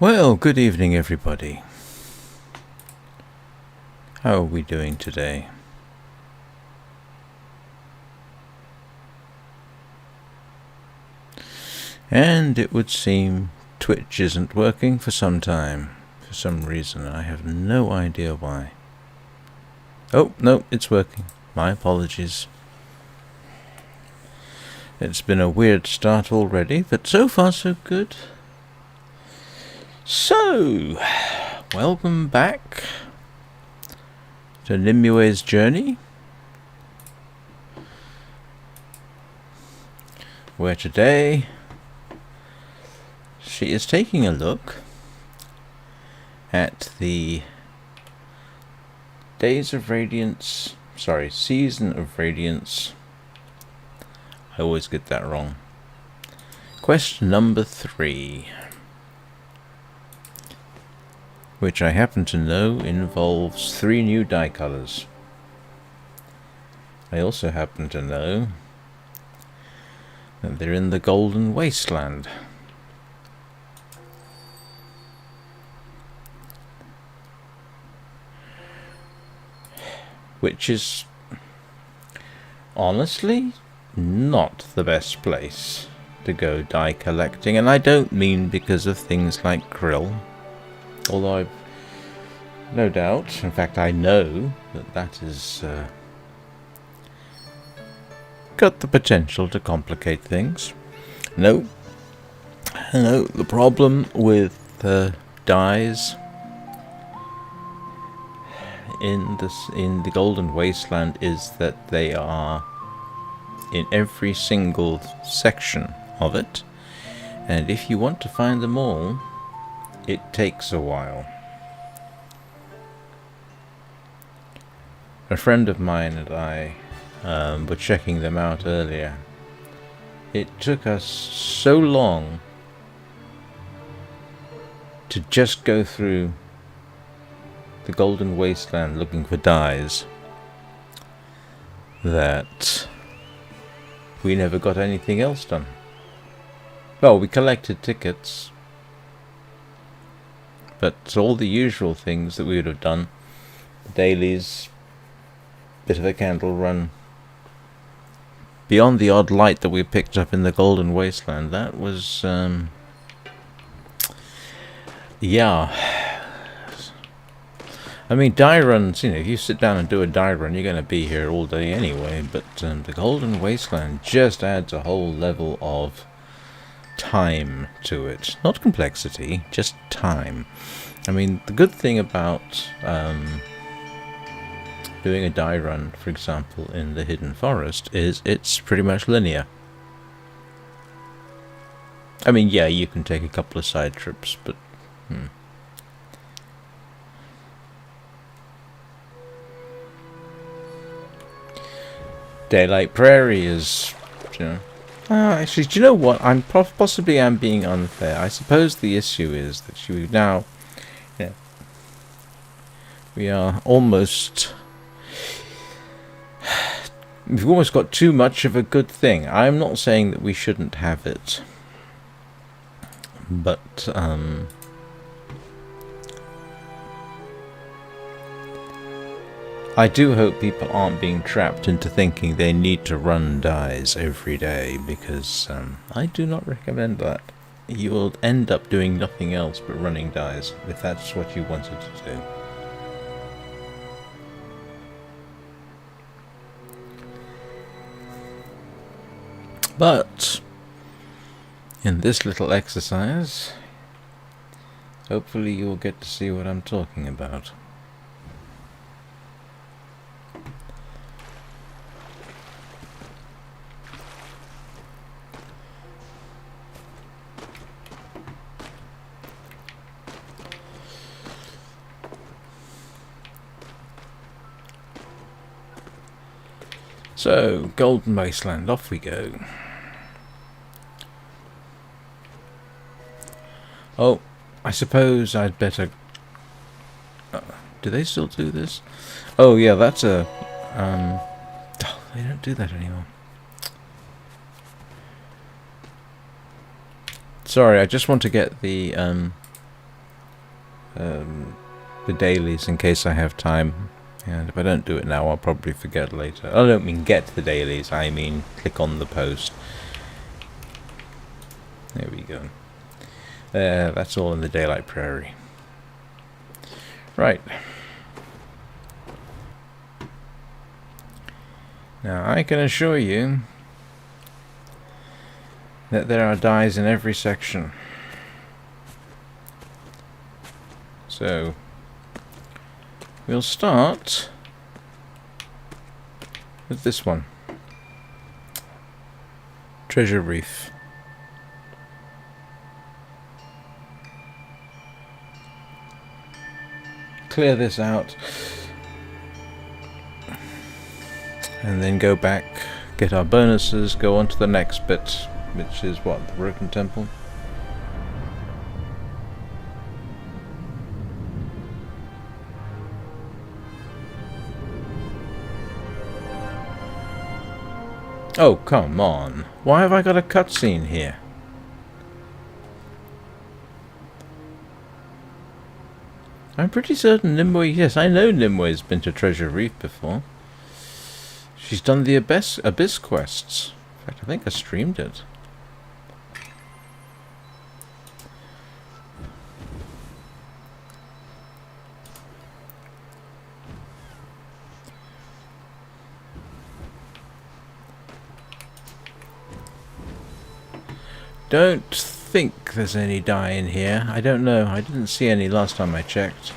Well, good evening everybody. How are we doing today? And it would seem Twitch isn't working for some time. For some reason, I have no idea why. Oh, no, it's working. My apologies. It's been a weird start already, but so far so good. So, welcome back to Nimue's journey, where today she is taking a look at the Days of Radiance, Season of Radiance. I always get that wrong. Quest number 3. Which I happen to know involves 3 new dye colors. I also happen to know that they're in the Golden Wasteland. Which is honestly not the best place to go dye collecting, and I don't mean because of things like krill. Although I've no doubt, in fact I know, that is got the potential to complicate things. No, the problem with dyes in the Golden Wasteland is that they are in every single section of it, and if you want to find them all, it takes a while. A friend of mine and I were checking them out earlier. It took us so long to just go through the Golden Wasteland looking for dyes that we never got anything else done. Well, we collected tickets, but all the usual things that we would have done, dailies, bit of a candle run, beyond the odd light that we picked up in the Golden Wasteland, that was, yeah. I mean, dye runs, if you sit down and do a dye run, you're going to be here all day anyway, but the Golden Wasteland just adds a whole level of time to it. Not complexity, just time. I mean, the good thing about doing a dye run, for example, in the Hidden Forest, is it's pretty much linear. I mean, yeah, you can take a couple of side trips, but Daylight Prairie is, actually, do you know what? I'm possibly am being unfair. I suppose the issue is that we are almost. We've almost got too much of a good thing. I'm not saying that we shouldn't have it, but I do hope people aren't being trapped into thinking they need to run dyes every day, because I do not recommend that. You will end up doing nothing else but running dyes if that's what you wanted to do. But in this little exercise, hopefully you'll get to see what I'm talking about. So, Golden Wasteland, off we go. Oh, I suppose I'd better... do they still do this? Oh yeah, that's a... they don't do that anymore. Sorry, I just want to get the the dailies in case I have time. And if I don't do it now, I'll probably forget later. I don't mean get the dailies, I mean click on the post. There we go. That's all in the Daylight Prairie. Right. Now I can assure you that there are dyes in every section. So we'll start with this one. Treasure Reef. Clear this out and then go back, get our bonuses, go on to the next bit, which is what, the Broken Temple. Oh, come on. Why have I got a cutscene here? I'm pretty certain Nimue... Yes, I know Nimue's been to Treasure Reef before. She's done the Abyss quests. In fact, I think I streamed it. Don't think there's any dye in here. I don't know. I didn't see any last time I checked.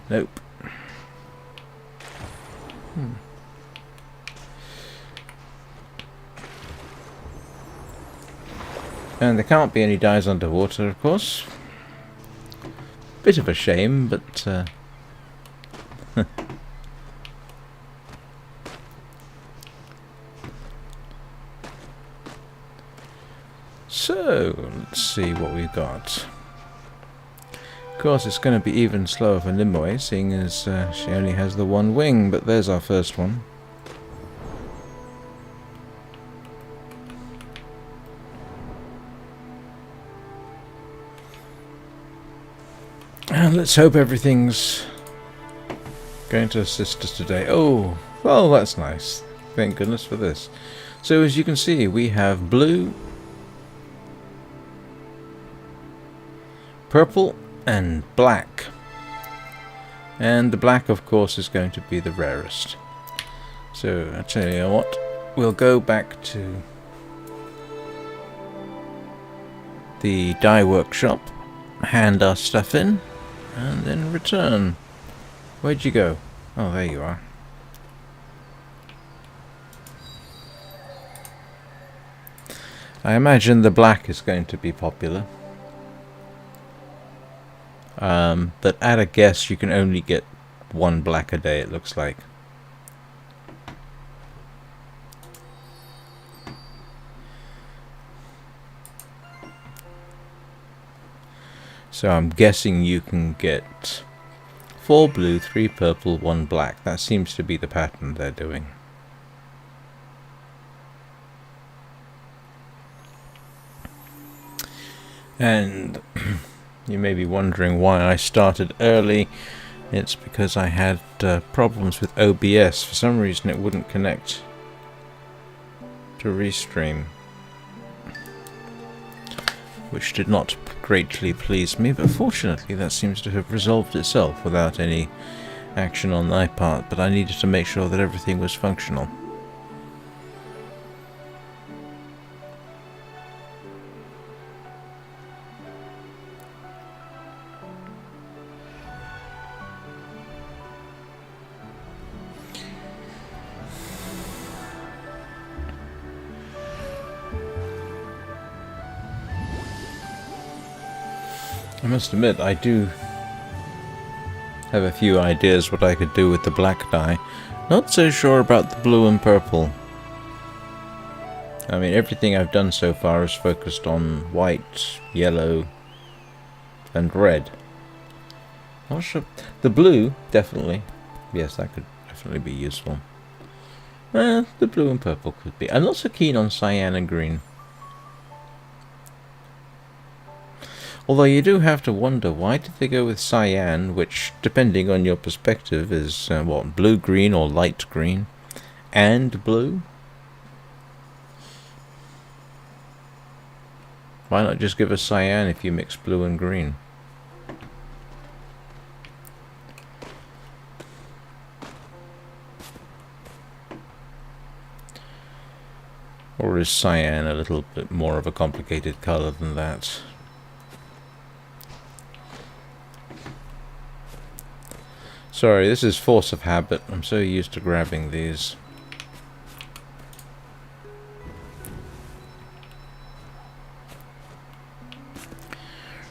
Nope. And there can't be any dyes underwater, of course. Bit of a shame, but... So, let's see what we've got. Of course, it's going to be even slower for Nimue, seeing as she only has the one wing, but there's our first one. And let's hope everything's going to assist us today. Oh, well, that's nice. Thank goodness for this. So, as you can see, we have blue, purple and black, and the black of course is going to be the rarest. So I tell you what, we'll go back to the dye workshop, hand our stuff in, and then return. Where'd you go? Oh, there you are. I imagine the black is going to be popular. But at a guess, you can only get one black a day, it looks like. So I'm guessing you can get 4 blue, 3 purple, 1 black. That seems to be the pattern they're doing. And... you may be wondering why I started early. It's because I had problems with OBS. For some reason it wouldn't connect to Restream, which did not greatly please me, but fortunately that seems to have resolved itself without any action on my part, but I needed to make sure that everything was functional. I must admit, I do have a few ideas what I could do with the black dye. Not so sure about the blue and purple. I mean, everything I've done so far is focused on white, yellow, and red. Not sure. The blue, definitely. Yes, that could definitely be useful. The blue and purple could be. I'm not so keen on cyan and green. Although you do have to wonder, why did they go with cyan, which, depending on your perspective, is, what, blue-green or light green? And blue? Why not just give us cyan if you mix blue and green? Or is cyan a little bit more of a complicated colour than that? Sorry, this is force of habit. I'm so used to grabbing these.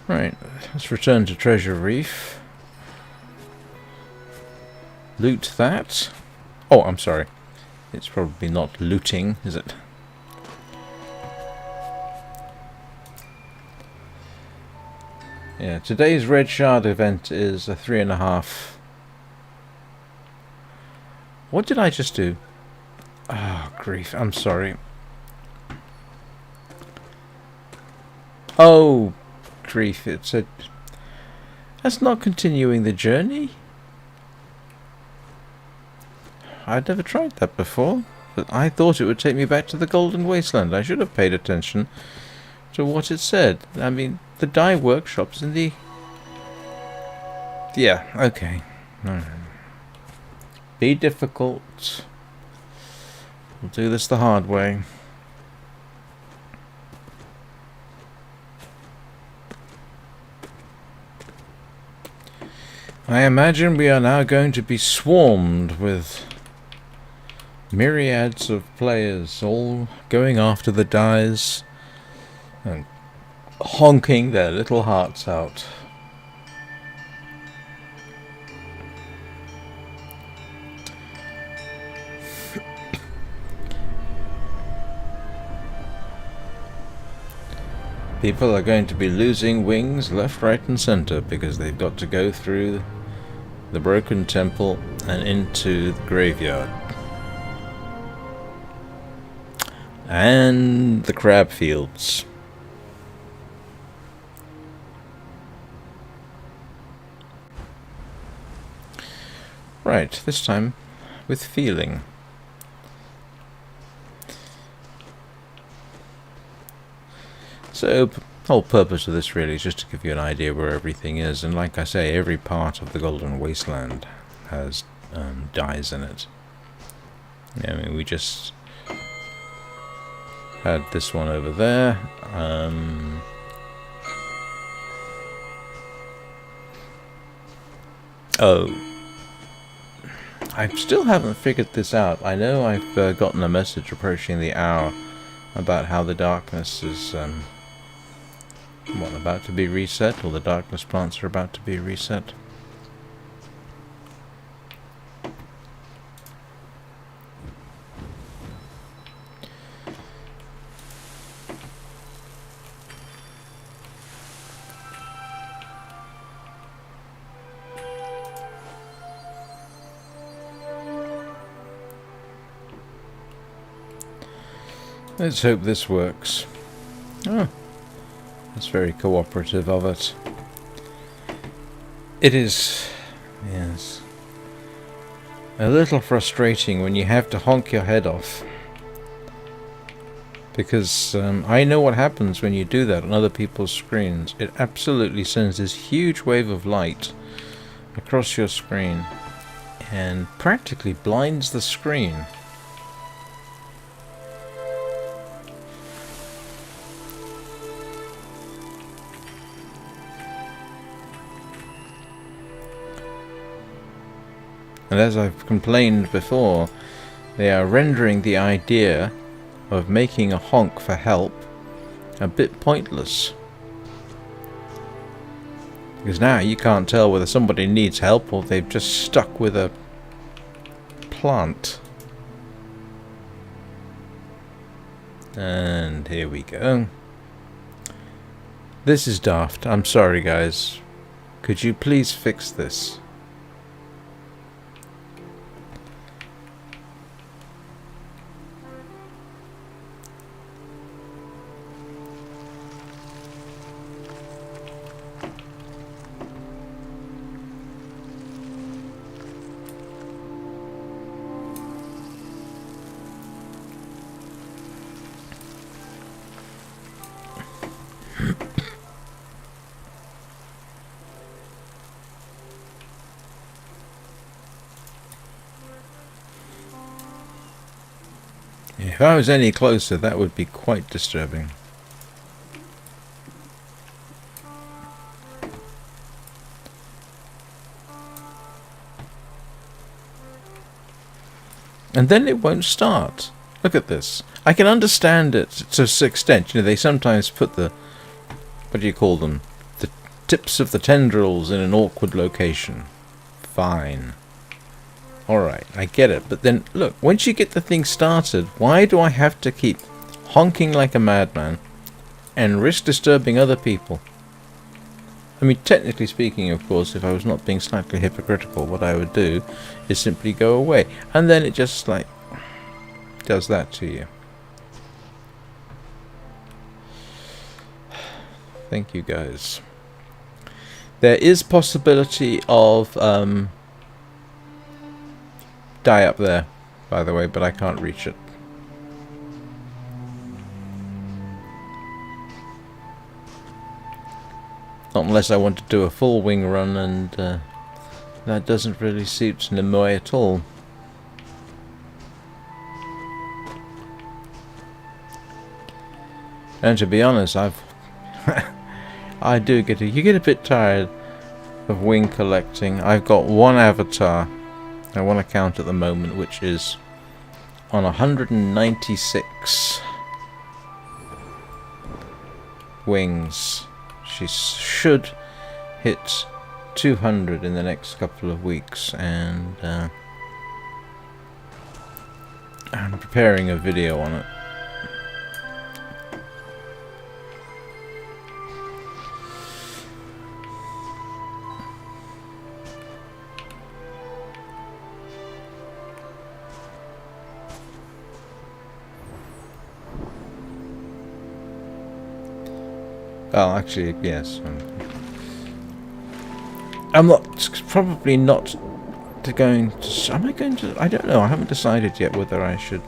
Right, let's return to Treasure Reef. Loot that. Oh, I'm sorry. It's probably not looting, is it? Yeah, today's Red Shard event is a 3.5. What did I just do? Oh, grief. I'm sorry. Oh, grief. It said... That's not continuing the journey. I'd never tried that before. But I thought it would take me back to the Golden Wasteland. I should have paid attention to what it said. I mean, the dye workshop's in the... Yeah, okay. Be difficult. We'll do this the hard way. I imagine we are now going to be swarmed with myriads of players, all going after the dyes and honking their little hearts out. People are going to be losing wings left, right and centre because they've got to go through the broken temple and into the graveyard. And the crab fields. Right, this time with feeling. So, the whole purpose of this really is just to give you an idea where everything is, and like I say, every part of the Golden Wasteland has dyes in it. Yeah, I mean, we just had this one over there. Oh, I still haven't figured this out. I know I've gotten a message approaching the hour about how the darkness is about to be reset, or the darkness plants are about to be reset. Let's hope this works. Oh. That's very cooperative of it. It is, yes, a little frustrating when you have to honk your head off. Because I know what happens when you do that on other people's screens. It absolutely sends this huge wave of light across your screen and practically blinds the screen. And as I've complained before, they are rendering the idea of making a honk for help a bit pointless. Because now you can't tell whether somebody needs help or they've just stuck with a plant. And here we go. This is daft. I'm sorry, guys. Could you please fix this? If I was any closer, that would be quite disturbing. And then it won't start. Look at this. I can understand it to an extent. You know, they sometimes put the, what do you call them? The tips of the tendrils in an awkward location. Fine. Alright, I get it. But then, look, once you get the thing started, why do I have to keep honking like a madman and risk disturbing other people? I mean, technically speaking, of course, if I was not being slightly hypocritical, what I would do is simply go away. And then it just, like, does that to you. Thank you, guys. There is possibility of die up there, by the way, but I can't reach it. Not unless I want to do a full wing run, and that doesn't really suit Nimue at all. And to be honest, I do you get a bit tired of wing collecting. I've got one avatar, I want to count at the moment, which is on 196 wings. She should hit 200 in the next couple of weeks, and I'm preparing a video on it. Well, actually, yes. I'm probably not going to... Am I going to... I don't know. I haven't decided yet whether I should...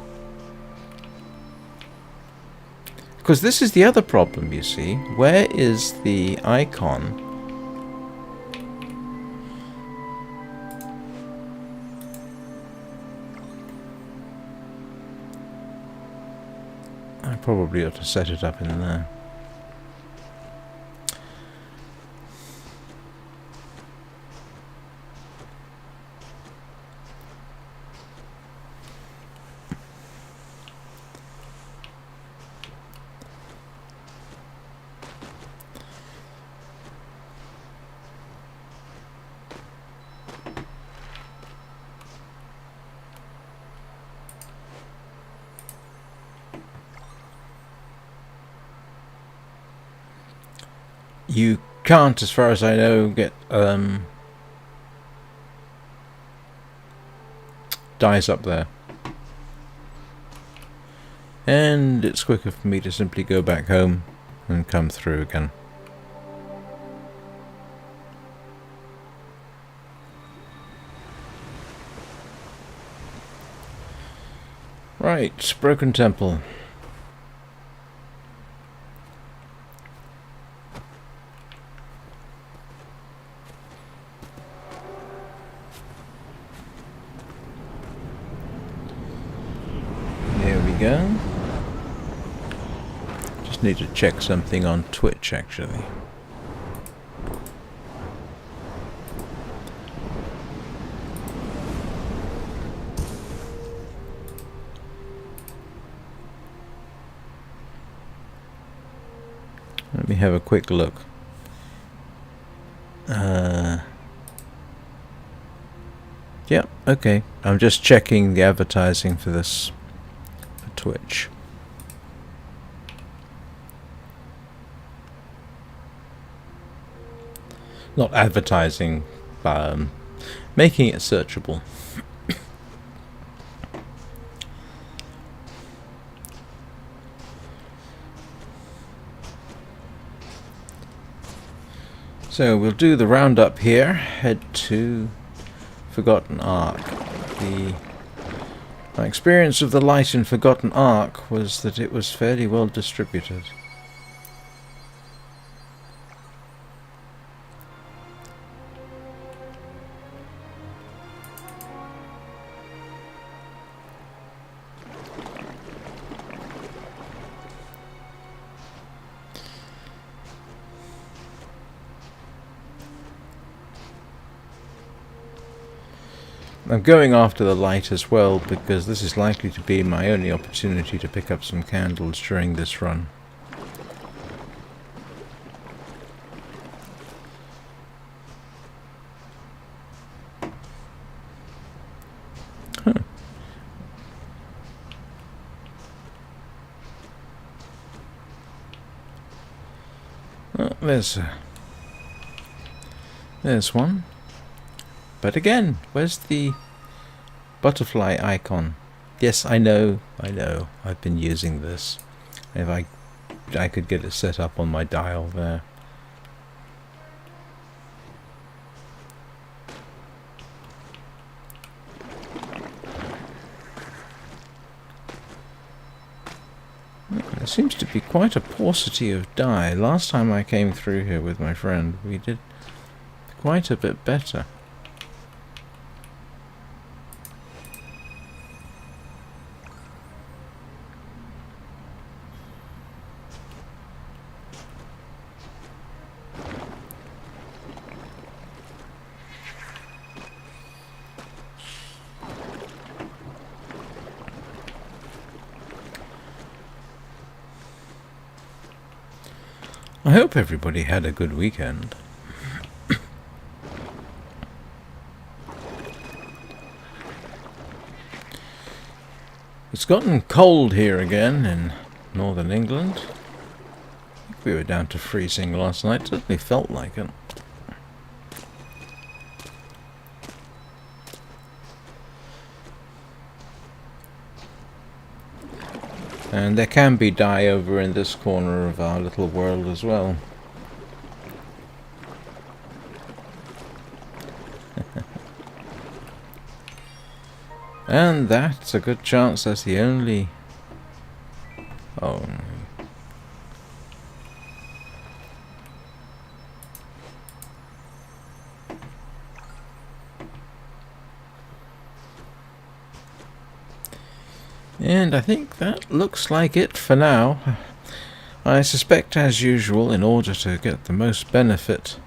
Because this is the other problem, you see. Where is the icon? I probably ought to set it up in there. You can't, as far as I know, get dies up there. And it's quicker for me to simply go back home and come through again. Right, Broken Temple. Go. Just need to check something on Twitch, actually. Let me have a quick look. Yeah, okay. I'm just checking the advertising for this. Twitch. Not advertising, but making it searchable. So we'll do the roundup here. Head to Forgotten Ark. My experience of the light in Forgotten Ark was that it was fairly well distributed. I'm going after the light as well, because this is likely to be my only opportunity to pick up some candles during this run. Huh. Oh, there's one. But again, where's the butterfly icon? Yes, I know. I've been using this. If I could get it set up on my dial there. There seems to be quite a paucity of dye. Last time I came through here with my friend, we did quite a bit better. I hope everybody had a good weekend. It's gotten cold here again in northern England. I think we were down to freezing last night. It certainly felt like it. And there can be dye over in this corner of our little world as well. And that's a good chance that's the only... Oh. And I think that looks like it for now. I suspect, as usual, in order to get the most benefit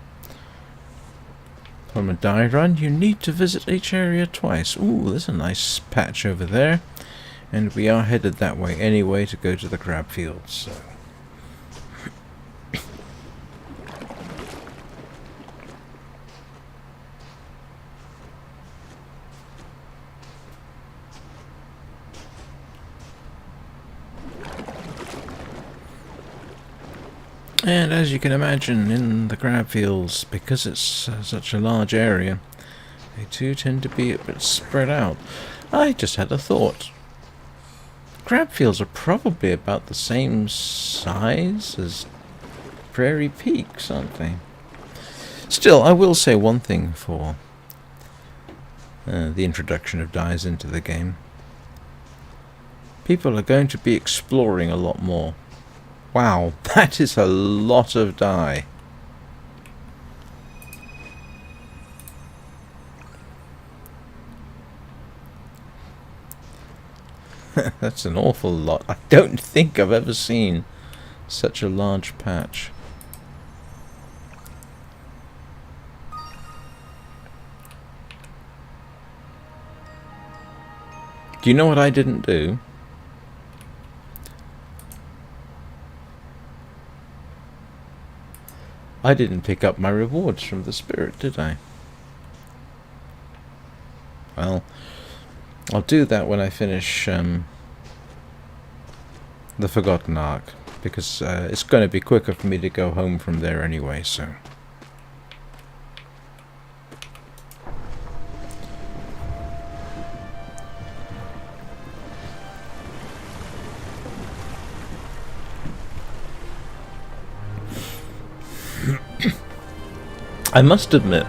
from a dye run, you need to visit each area twice. Ooh, there's a nice patch over there. And we are headed that way anyway to go to the crab fields. So. And as you can imagine, in the crab fields, because it's such a large area, they too tend to be a bit spread out. I just had a thought. Crab fields are probably about the same size as Prairie Peaks, aren't they? Still, I will say one thing for the introduction of dyes into the game. People are going to be exploring a lot more. Wow, that is a lot of dye. That's an awful lot. I don't think I've ever seen such a large patch. Do you know what I didn't do? I didn't pick up my rewards from the spirit, did I? Well, I'll do that when I finish the Forgotten Ark, because it's going to be quicker for me to go home from there anyway, so... I must admit,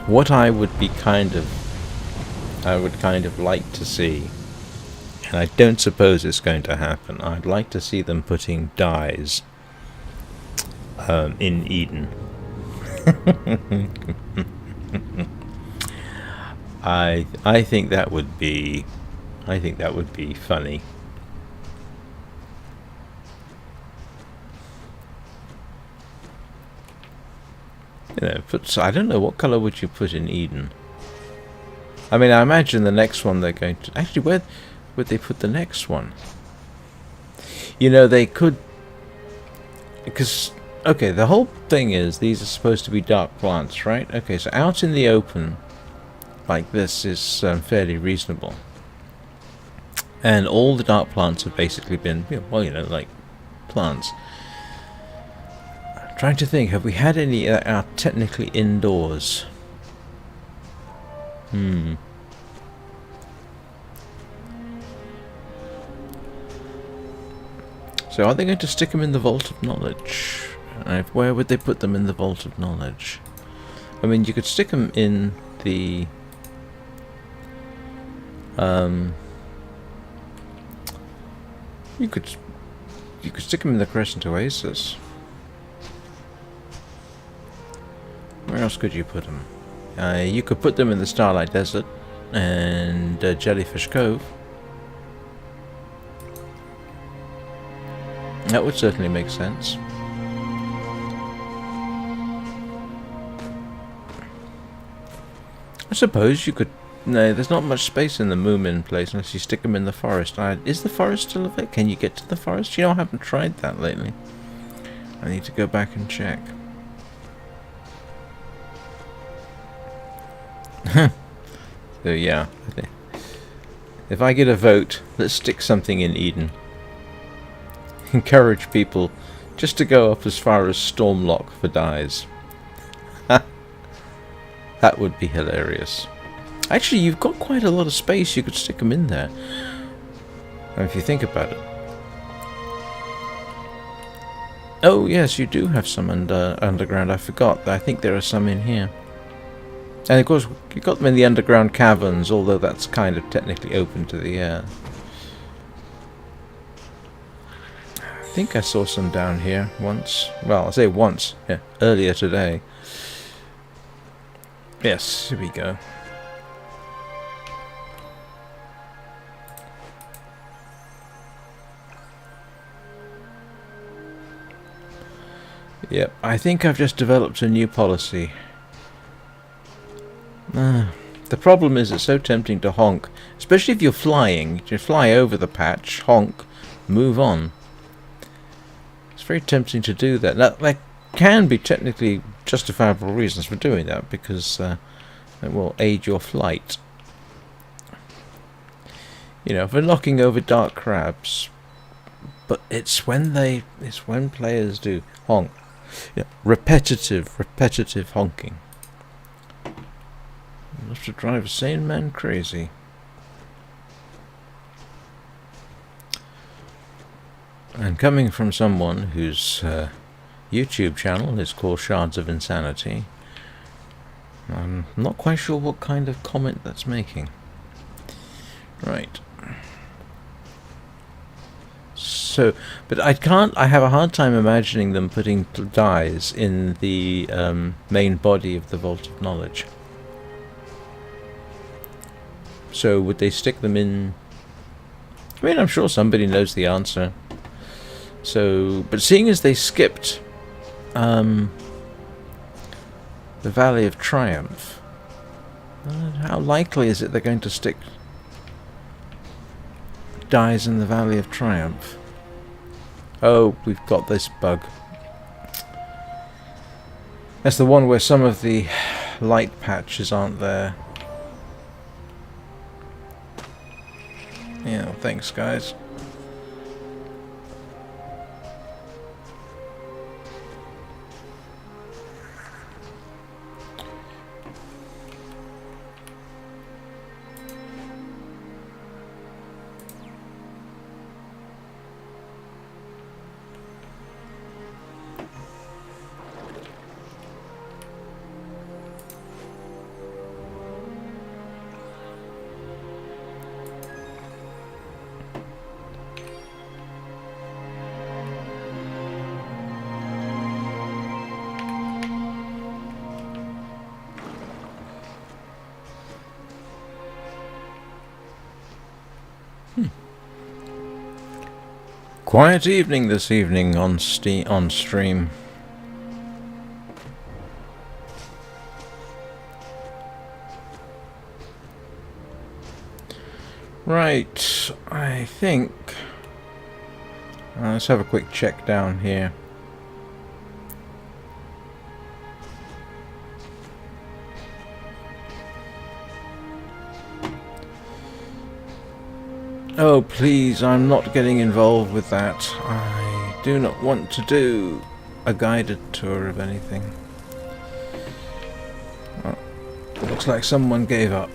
what I would kind of like to see, and I don't suppose it's going to happen, I'd like to see them putting dyes in Eden. I think that would be funny. You know, I don't know, what colour would you put in Eden? I mean, I imagine the next one they're going to... Actually, where would they put the next one? You know, they could... Because, okay, the whole thing is these are supposed to be dark plants, right? Okay, so out in the open, like this, is fairly reasonable. And all the dark plants have basically been, well, you know, like plants. I'm trying to think, have we had any that are technically indoors? So are they going to stick them in the Vault of Knowledge? Where would they put them in the Vault of Knowledge? I mean, you could stick them in the... You could stick them in the Crescent Oasis. Where else could you put them? You could put them in the Starlight Desert and Jellyfish Cove. That would certainly make sense. I suppose you could... No, there's not much space in the Moomin place unless you stick them in the forest. Is the forest still available? Can you get to the forest? You know, I haven't tried that lately. I need to go back and check. So yeah, if I get a vote, let's stick something in Eden. Encourage people just to go up as far as Stormlock for dyes. That would be hilarious. Actually, you've got quite a lot of space. You could stick them in there. If you think about it. Oh, yes, you do have some underground. I forgot. I think there are some in here. And of course, you've got them in the underground caverns, although that's kind of technically open to the air. I think I saw some down here once. Well, I say once. Yeah, earlier today. Yes, here we go. Yep, I think I've just developed a new policy. The problem is it's so tempting to honk, especially if you're flying. You fly over the patch, honk, move on. It's very tempting to do that. Now, there can be technically justifiable reasons for doing that, because it will aid your flight. You know, for knocking over dark crabs. But it's when players do honk. Yeah, repetitive honking. Enough to drive a sane man crazy. And coming from someone whose YouTube channel is called Shards of Insanity, I'm not quite sure what kind of comment that's making. Right. So, but I have a hard time imagining them putting dyes in the main body of the Vault of Knowledge. So would they stick them in... I mean, I'm sure somebody knows the answer. So, but seeing as they skipped the Valley of Triumph, how likely is it they're going to stick dyes in the Valley of Triumph? Oh, we've got this bug. That's the one where some of the light patches aren't there. Yeah, thanks guys. Quiet evening this evening on stream. Right, I think... let's have a quick check down here. Oh, please, I'm not getting involved with that. I do not want to do a guided tour of anything. Oh, it looks like someone gave up.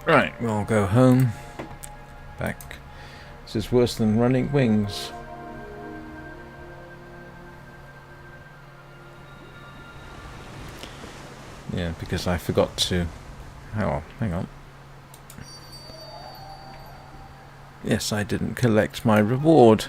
Right, we'll go home. Back. This is worse than running wings. Yeah, because I forgot to... Oh, hang on. Yes, I didn't collect my reward.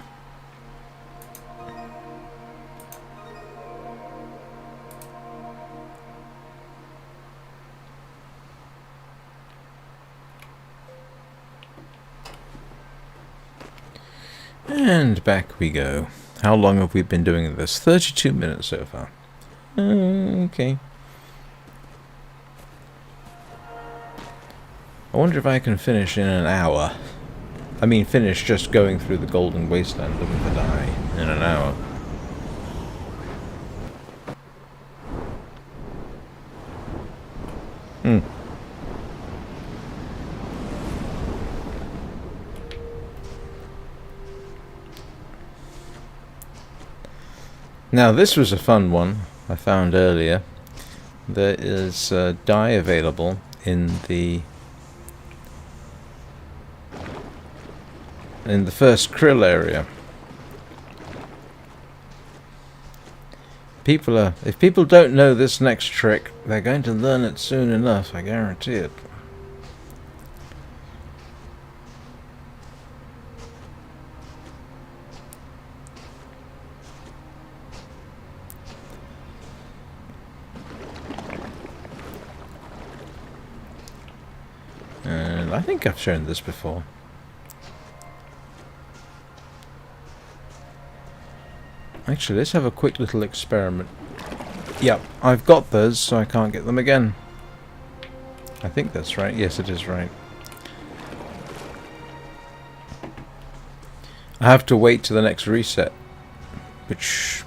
And back we go. How long have we been doing this? 32 minutes so far. Okay. I wonder if I can finish in an hour. I mean, finish just going through the Golden Wasteland looking for die in an hour. Now this was a fun one I found earlier. There is dye available in the first krill area. If people don't know this next trick, they're going to learn it soon enough, I guarantee it. And I think I've shown this before. Actually, let's have a quick little experiment. Yep, I've got those, so I can't get them again. I think that's right. Yes, it is right. I have to wait to the next reset, which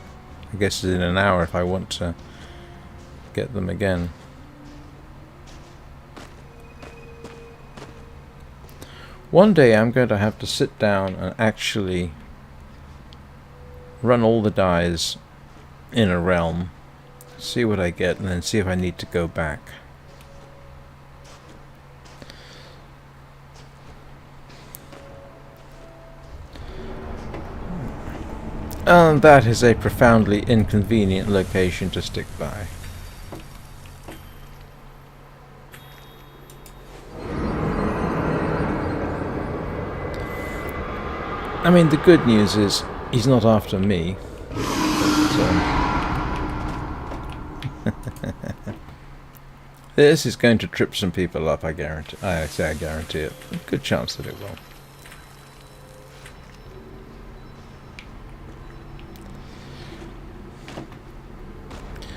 I guess is in an hour if I want to get them again. One day I'm going to have to sit down and actually run all the dyes in a realm, see what I get, and then see if I need to go back. And that is a profoundly inconvenient location to stick by. I mean, the good news is he's not after me. But, this is going to trip some people up, I guarantee. I guarantee it. Good chance that it will.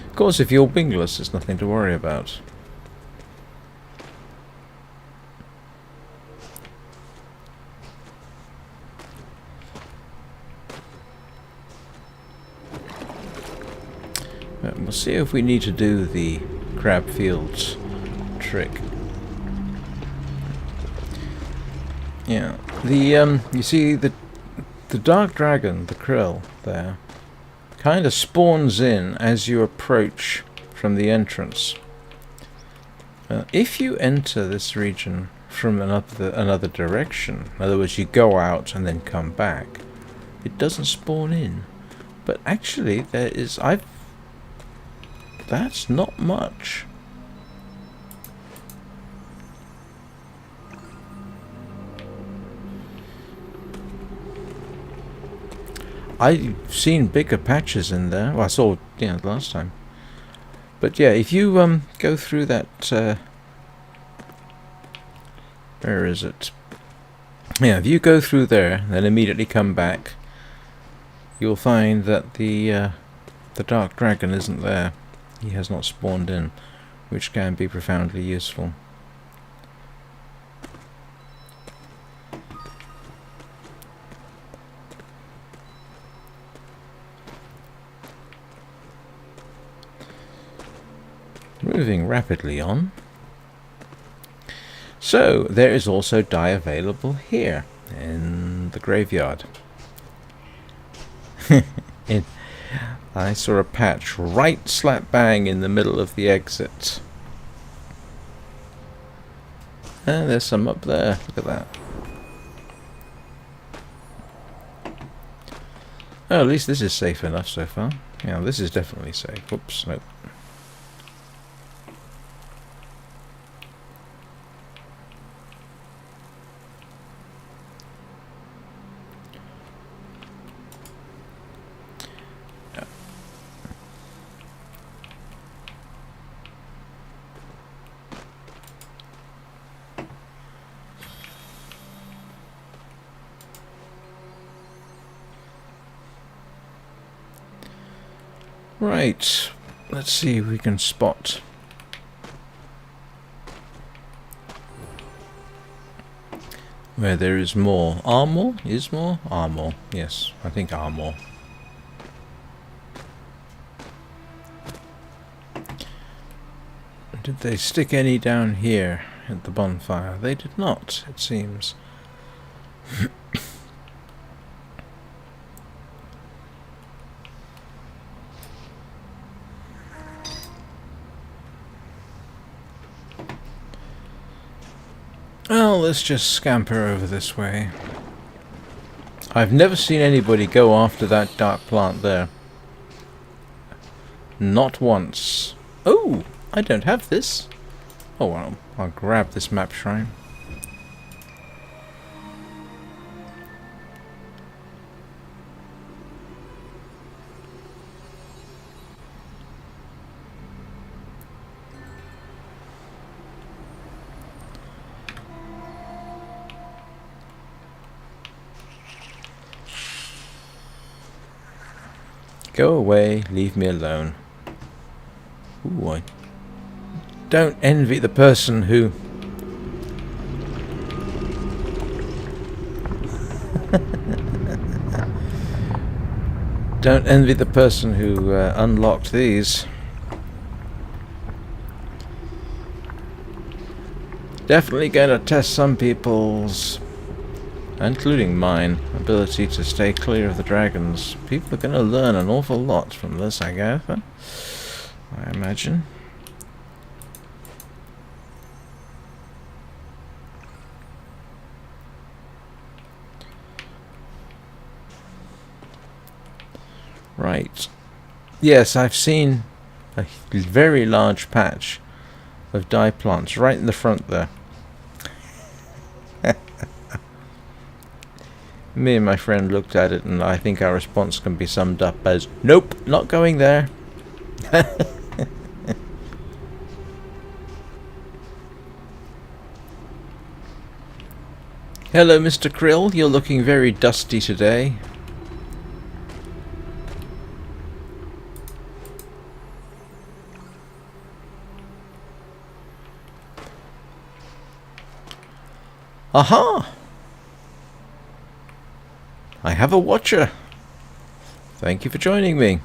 Of course, if you're wingless, there's nothing to worry about. We'll see if we need to do the crab fields trick. Yeah, you see the dark dragon, the krill there, kind of spawns in as you approach from the entrance. If you enter this region from another direction, in other words, you go out and then come back, it doesn't spawn in. But actually, that's not much. I've seen bigger patches in there. Well, I saw, last time. But yeah, if you go through that Where is it? Yeah, if you go through there, then immediately come back, you'll find that the Dark Dragon isn't there. He has not spawned in, which can be profoundly useful. Moving rapidly on. So, there is also dye available here, in the graveyard. I saw a patch right slap bang in the middle of the exit. And there's some up there, look at that. Oh, at least this is safe enough so far. Yeah, this is definitely safe. Whoops, nope. Right, let's see if we can spot. Where there is more. Armor? Is more? Armor. Yes, I think armor. Did they stick any down here at the bonfire? They did not, it seems. Well, let's just scamper over this way. I've never seen anybody go after that dark plant there. Not once. Oh, I don't have this. Oh well, I'll grab this map shrine. Go away, leave me alone. Ooh, I don't envy the person who... don't envy the person who unlocked these. Definitely going to test some people's, including mine, ability to stay clear of the dragons. People are going to learn an awful lot from this, I gather. I imagine. Right. Yes, I've seen a very large patch of dye plants right in the front there. Me and my friend looked at it, and I think our response can be summed up as, nope, not going there. Hello, Mr. Krill. You're looking very dusty today. Aha! I have a watcher. Thank you for joining me.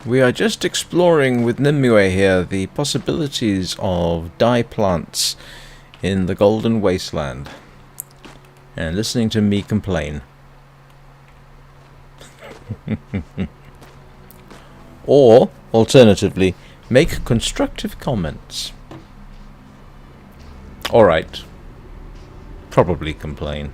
We are just exploring with Nimue here the possibilities of dye plants in the Golden Wasteland and listening to me complain. Or, alternatively, make constructive comments. Alright. Probably complain.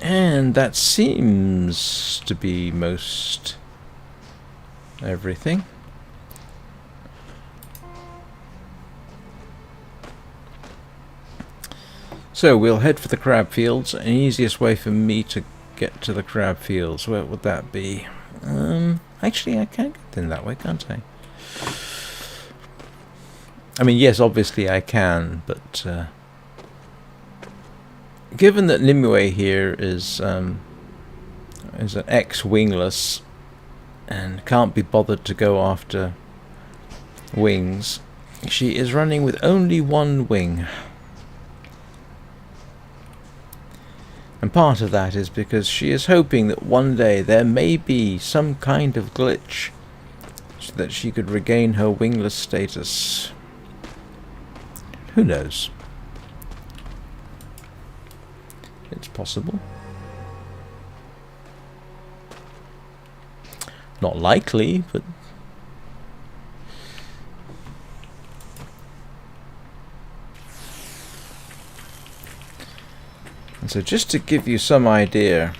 And that seems to be most everything. So we'll head for the crab fields. An easiest way for me to get to the crab fields, where would that be? Actually, I can get in that way, can't I? I mean, yes, obviously I can, but given that Nimue here is an ex-wingless and can't be bothered to go after wings, she is running with only one wing. And part of that is because she is hoping that one day there may be some kind of glitch so that she could regain her wingless status. Who knows? It's possible. Not likely, but... And so just to give you some idea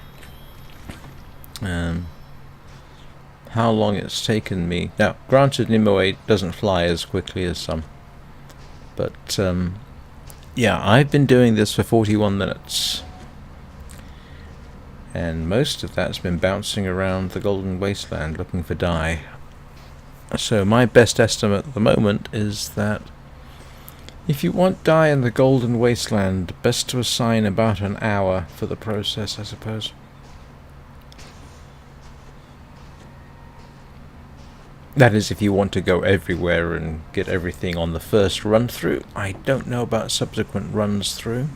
how long it's taken me... Now, granted, Nimue doesn't fly as quickly as some. But, yeah, I've been doing this for 41 minutes. And most of that's been bouncing around the Golden Wasteland looking for dye. So my best estimate at the moment is that if you want dye in the Golden Wasteland, best to assign about an hour for the process, I suppose. That is if you want to go everywhere and get everything on the first run through. I don't know about subsequent runs through.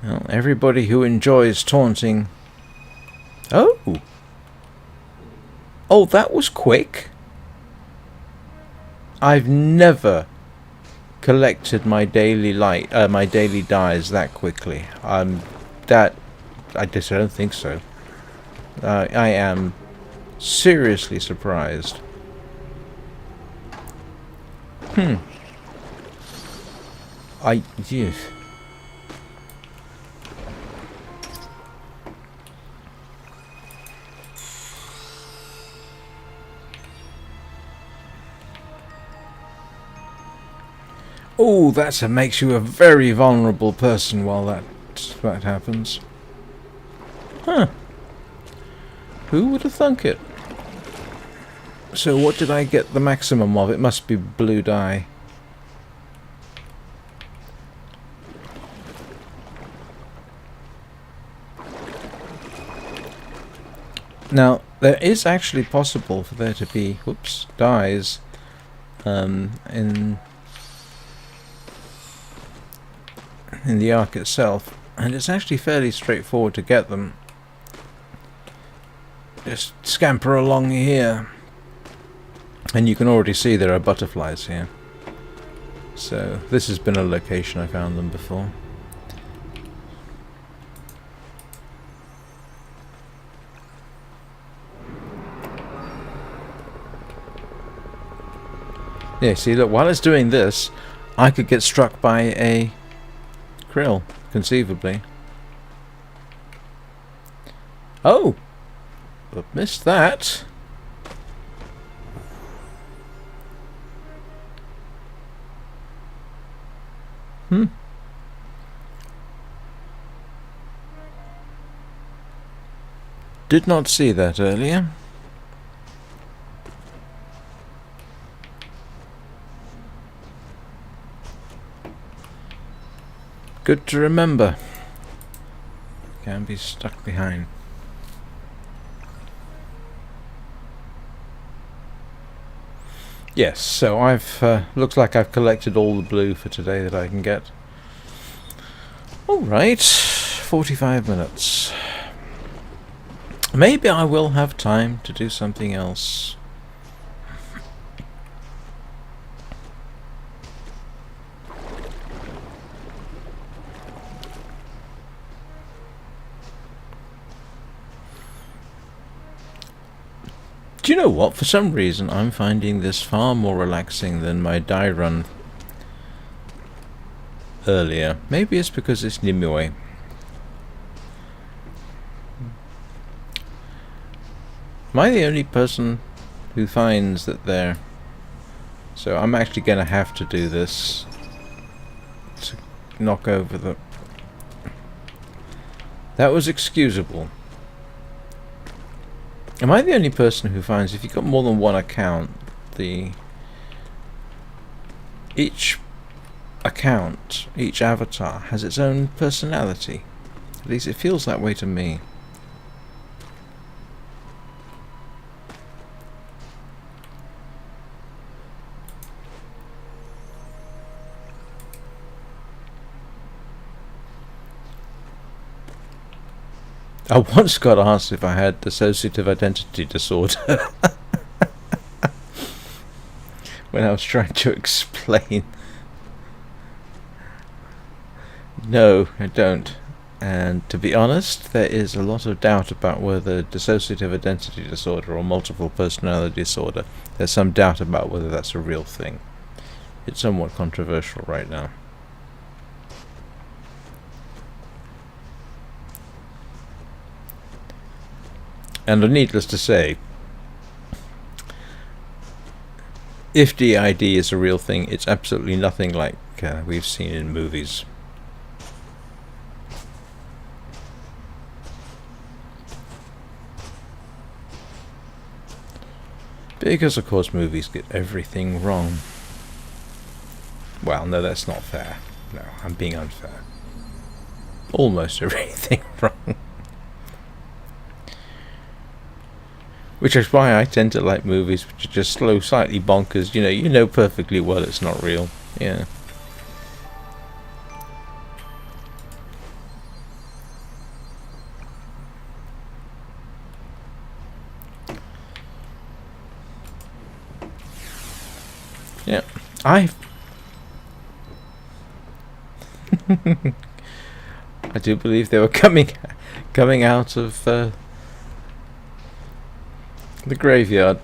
Well, everybody who enjoys taunting... Oh! Oh, that was quick! I've never collected my daily my daily dyes that quickly. I don't think so. I am seriously surprised. Yes. Oh, that makes you a very vulnerable person while that happens. Huh. Who would have thunk it? So what did I get the maximum of? It must be blue dye. Now, there is actually possible for there to be, whoops, dyes in the arc itself, and it's actually fairly straightforward to get them. Just scamper along here, and you can already see there are butterflies here. So this has been a location I found them before. Yeah, see, look, while it's doing this, I could get struck by a krill, conceivably. Oh! I've missed that. Did not see that earlier. Good to remember. Can be stuck behind. Yes, so I've looks like I've collected all the blue for today that I can get. Alright, 45 minutes. Maybe I will have time to do something else. Do you know what? For some reason, I'm finding this far more relaxing than my dye run earlier. Maybe it's because it's Nimue. Am I the only person who finds that their So I'm actually going to have to do this to knock over the... That was excusable. Am I the only person who finds if you've got more than one account, each account, each avatar has its own personality? At least it feels that way to me. I once got asked if I had dissociative identity disorder when I was trying to explain. No, I don't. And to be honest, there is a lot of doubt about whether dissociative identity disorder or multiple personality disorder, there's some doubt about whether that's a real thing. It's somewhat controversial right now. And needless to say, if DID is a real thing, it's absolutely nothing like we've seen in movies. Because of course movies get everything wrong. Well, no, that's not fair. No, I'm being unfair. Almost everything wrong. Which is why I tend to like movies which are just slow, slightly bonkers. You know perfectly well it's not real. Yeah. Yeah. I do believe they were coming out of the graveyard.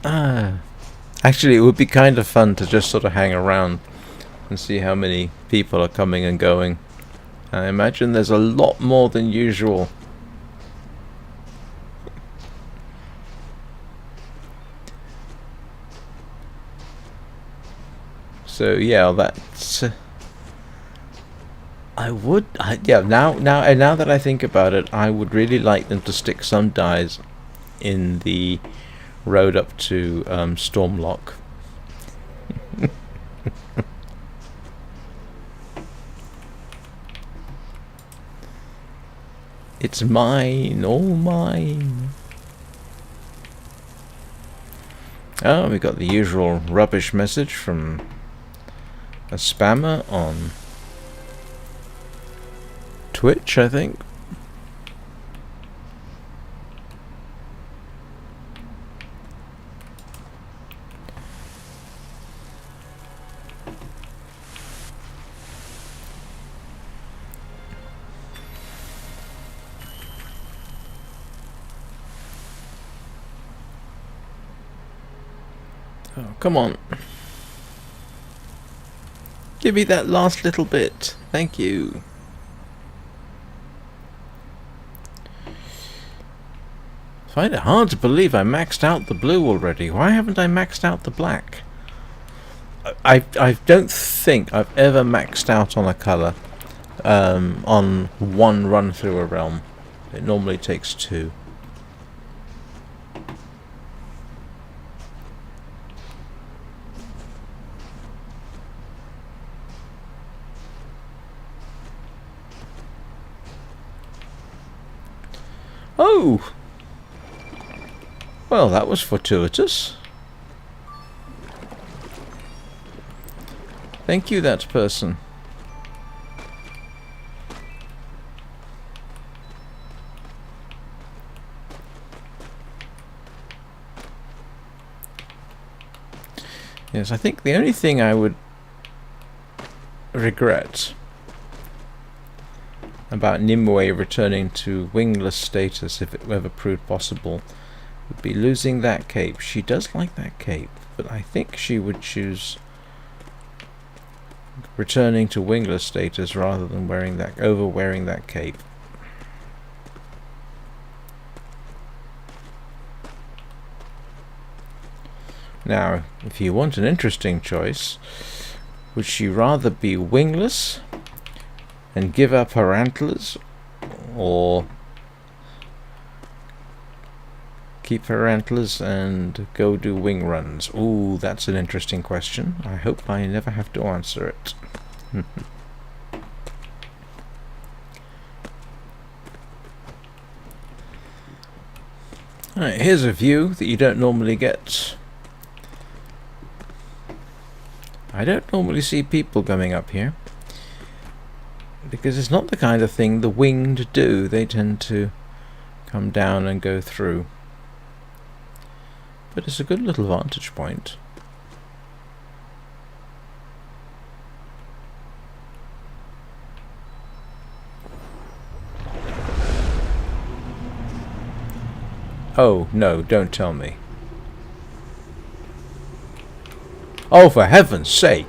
Actually, it would be kind of fun to just sort of hang around and see how many people are coming and going. I imagine there's a lot more than usual. So yeah, that's. Now that I think about it, I would really like them to stick some dyes in the road up to Stormlock. It's mine, all mine. Oh, we got the usual rubbish message from a spammer on Twitch, I think. Oh, come on. Give me that last little bit. Thank you. I find it hard to believe I maxed out the blue already. Why haven't I maxed out the black? I don't think I've ever maxed out on a colour on one run through a realm. It normally takes two. Oh! Well, that was fortuitous. Thank you, that person. Yes, I think the only thing I would regret about Nimue returning to wingless status, if it ever proved possible, would be losing that cape. She does like that cape, but I think she would choose returning to wingless status rather than wearing that cape. Now, if you want an interesting choice, would she rather be wingless and give up her antlers, or keep her antlers and go do wing runs? Ooh, that's an interesting question. I hope I never have to answer it. Alright, here's a view that you don't normally get. I don't normally see people coming up here, because it's not the kind of thing the winged do. They tend to come down and go through. But it's a good little vantage point. Oh, no, don't tell me. Oh, for heaven's sake!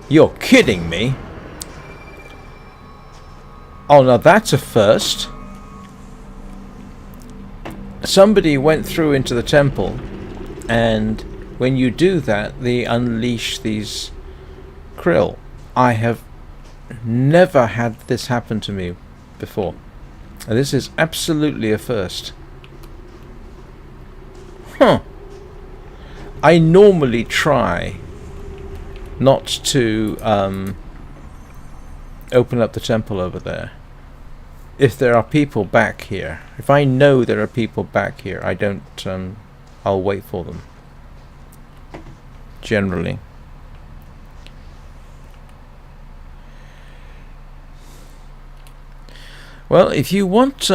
You're kidding me! Oh, now that's a first. Somebody went through into the temple, and when you do that, they unleash these krill. I have never had this happen to me before. And this is absolutely a first. Huh. I normally try not to open up the temple over there if there are people back here. If I know there are people back here, I don't I'll wait for them generally. Well, if you want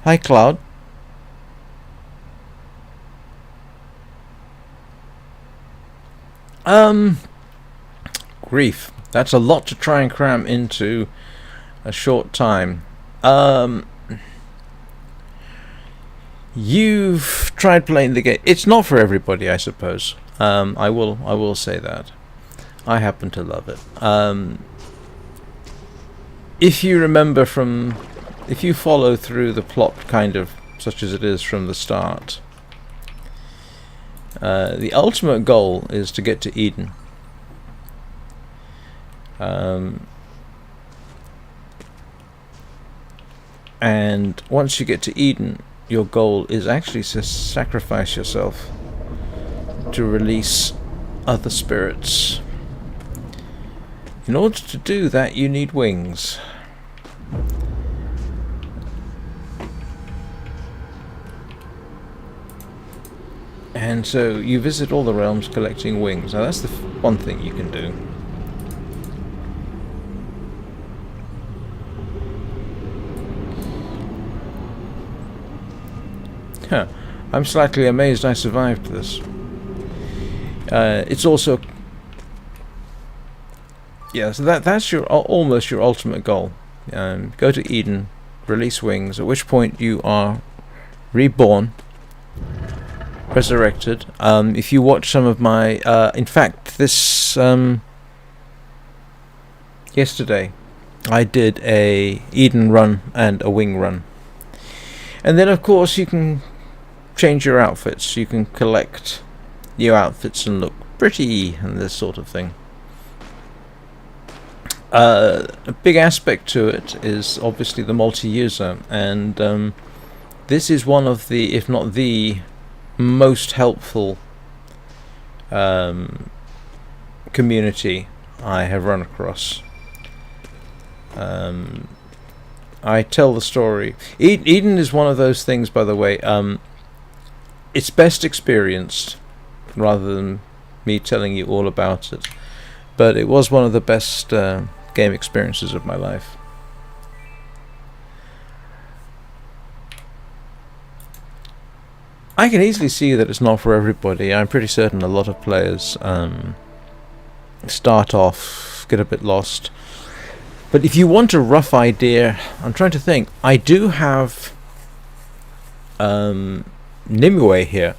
hi Cloud. Grief. That's a lot to try and cram into a short time. You've tried playing the game. It's not for everybody, I suppose. I will say that. I happen to love it. If you remember if you follow through the plot, kind of such as it is from the start, the ultimate goal is to get to Eden. And once you get to Eden, your goal is actually to sacrifice yourself to release other spirits. In order to do that, you need wings. And so you visit all the realms collecting wings. Now that's the one thing you can do. Huh. I'm slightly amazed I survived this. It's also... yeah, so that's your almost your ultimate goal. Go to Eden, release wings, at which point you are reborn, resurrected. If you watch some of my... in fact, this... yesterday, I did a Eden run and a wing run. And then, of course, you can change your outfits. You can collect new outfits and look pretty and this sort of thing. A big aspect to it is obviously the multi-user, and this is one of the, if not the most helpful community I have run across. I tell the story. Eden is one of those things, by the way. It's best experienced rather than me telling you all about it. But it was one of the best game experiences of my life. I can easily see that it's not for everybody. I'm pretty certain a lot of players start off, get a bit lost. But if you want a rough idea, I'm trying to think. I do have Nimue here.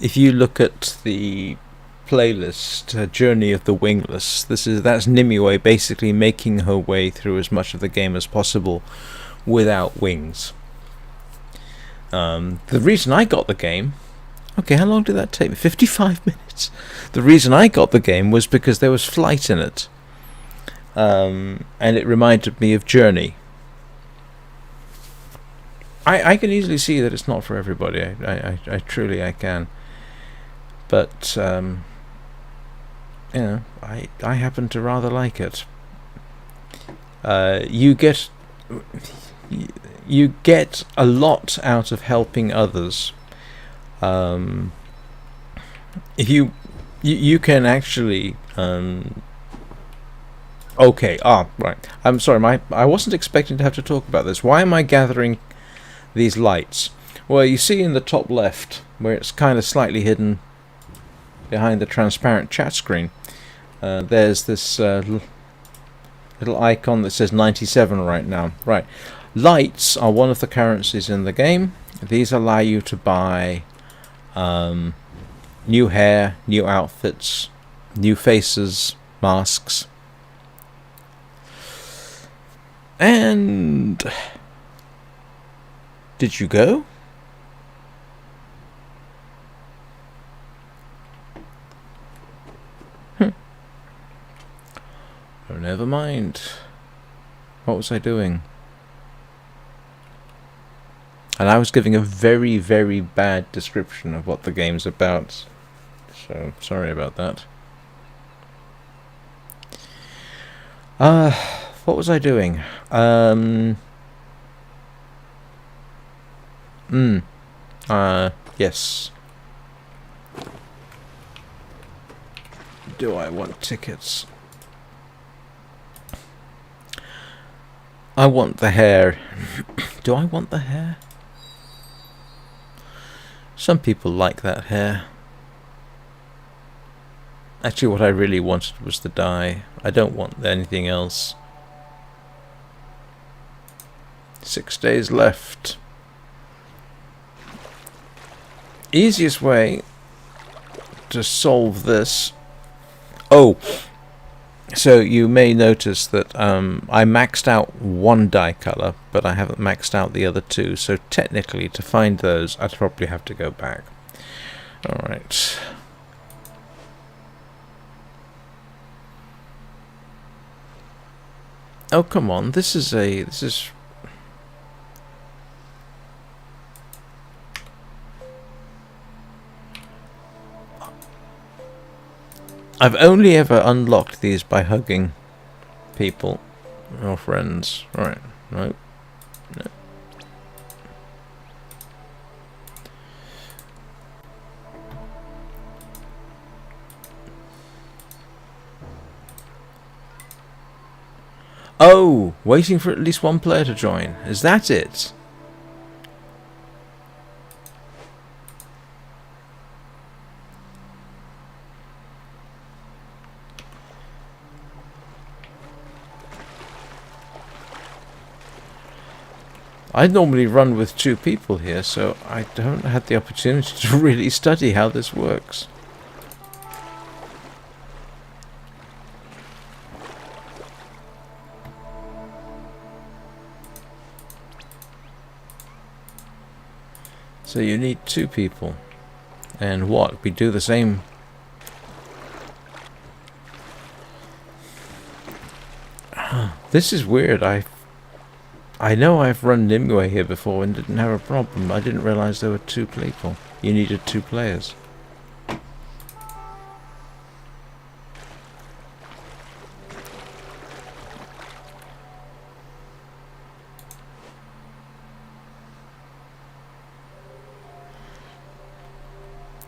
If you look at the playlist, Journey of the Wingless, that's Nimue basically making her way through as much of the game as possible without wings. The reason I got the game... Okay, how long did that take me? 55 minutes. The reason I got the game was because there was flight in it. And it reminded me of Journey. I can easily see that it's not for everybody. I truly I can. But, you know, I happen to rather like it. You get a lot out of helping others. If you can actually okay, right. I'm sorry, I wasn't expecting to have to talk about this. Why am I gathering these lights? Well, you see in the top left where it's kind of slightly hidden behind the transparent chat screen, there's this little icon that says 97 right now. Right, lights are one of the currencies in the game. These allow you to buy new hair, new outfits, new faces, masks. And did you go? Oh, never mind. What was I doing? And I was giving a very, very bad description of what the game's about. So, sorry about that. What was I doing? Yes. Do I want tickets? I want the hair. Do I want the hair? Some people like that hair. Actually, what I really wanted was the dye. I don't want anything else. 6 days left. Easiest way to solve this... Oh! So you may notice that I maxed out one dye color, but I haven't maxed out the other two. So technically, to find those, I'd probably have to go back. Alright. Oh, come on. This is... I've only ever unlocked these by hugging people or friends. Right. Nope. No. Oh, waiting for at least one player to join. Is that it? I normally run with 2 people here, so I don't have the opportunity to really study how this works. So you need 2 people. And what? We do the same... This is weird. I know I've run Nimue here before and didn't have a problem. I didn't realize there were 2 people. You needed 2 players.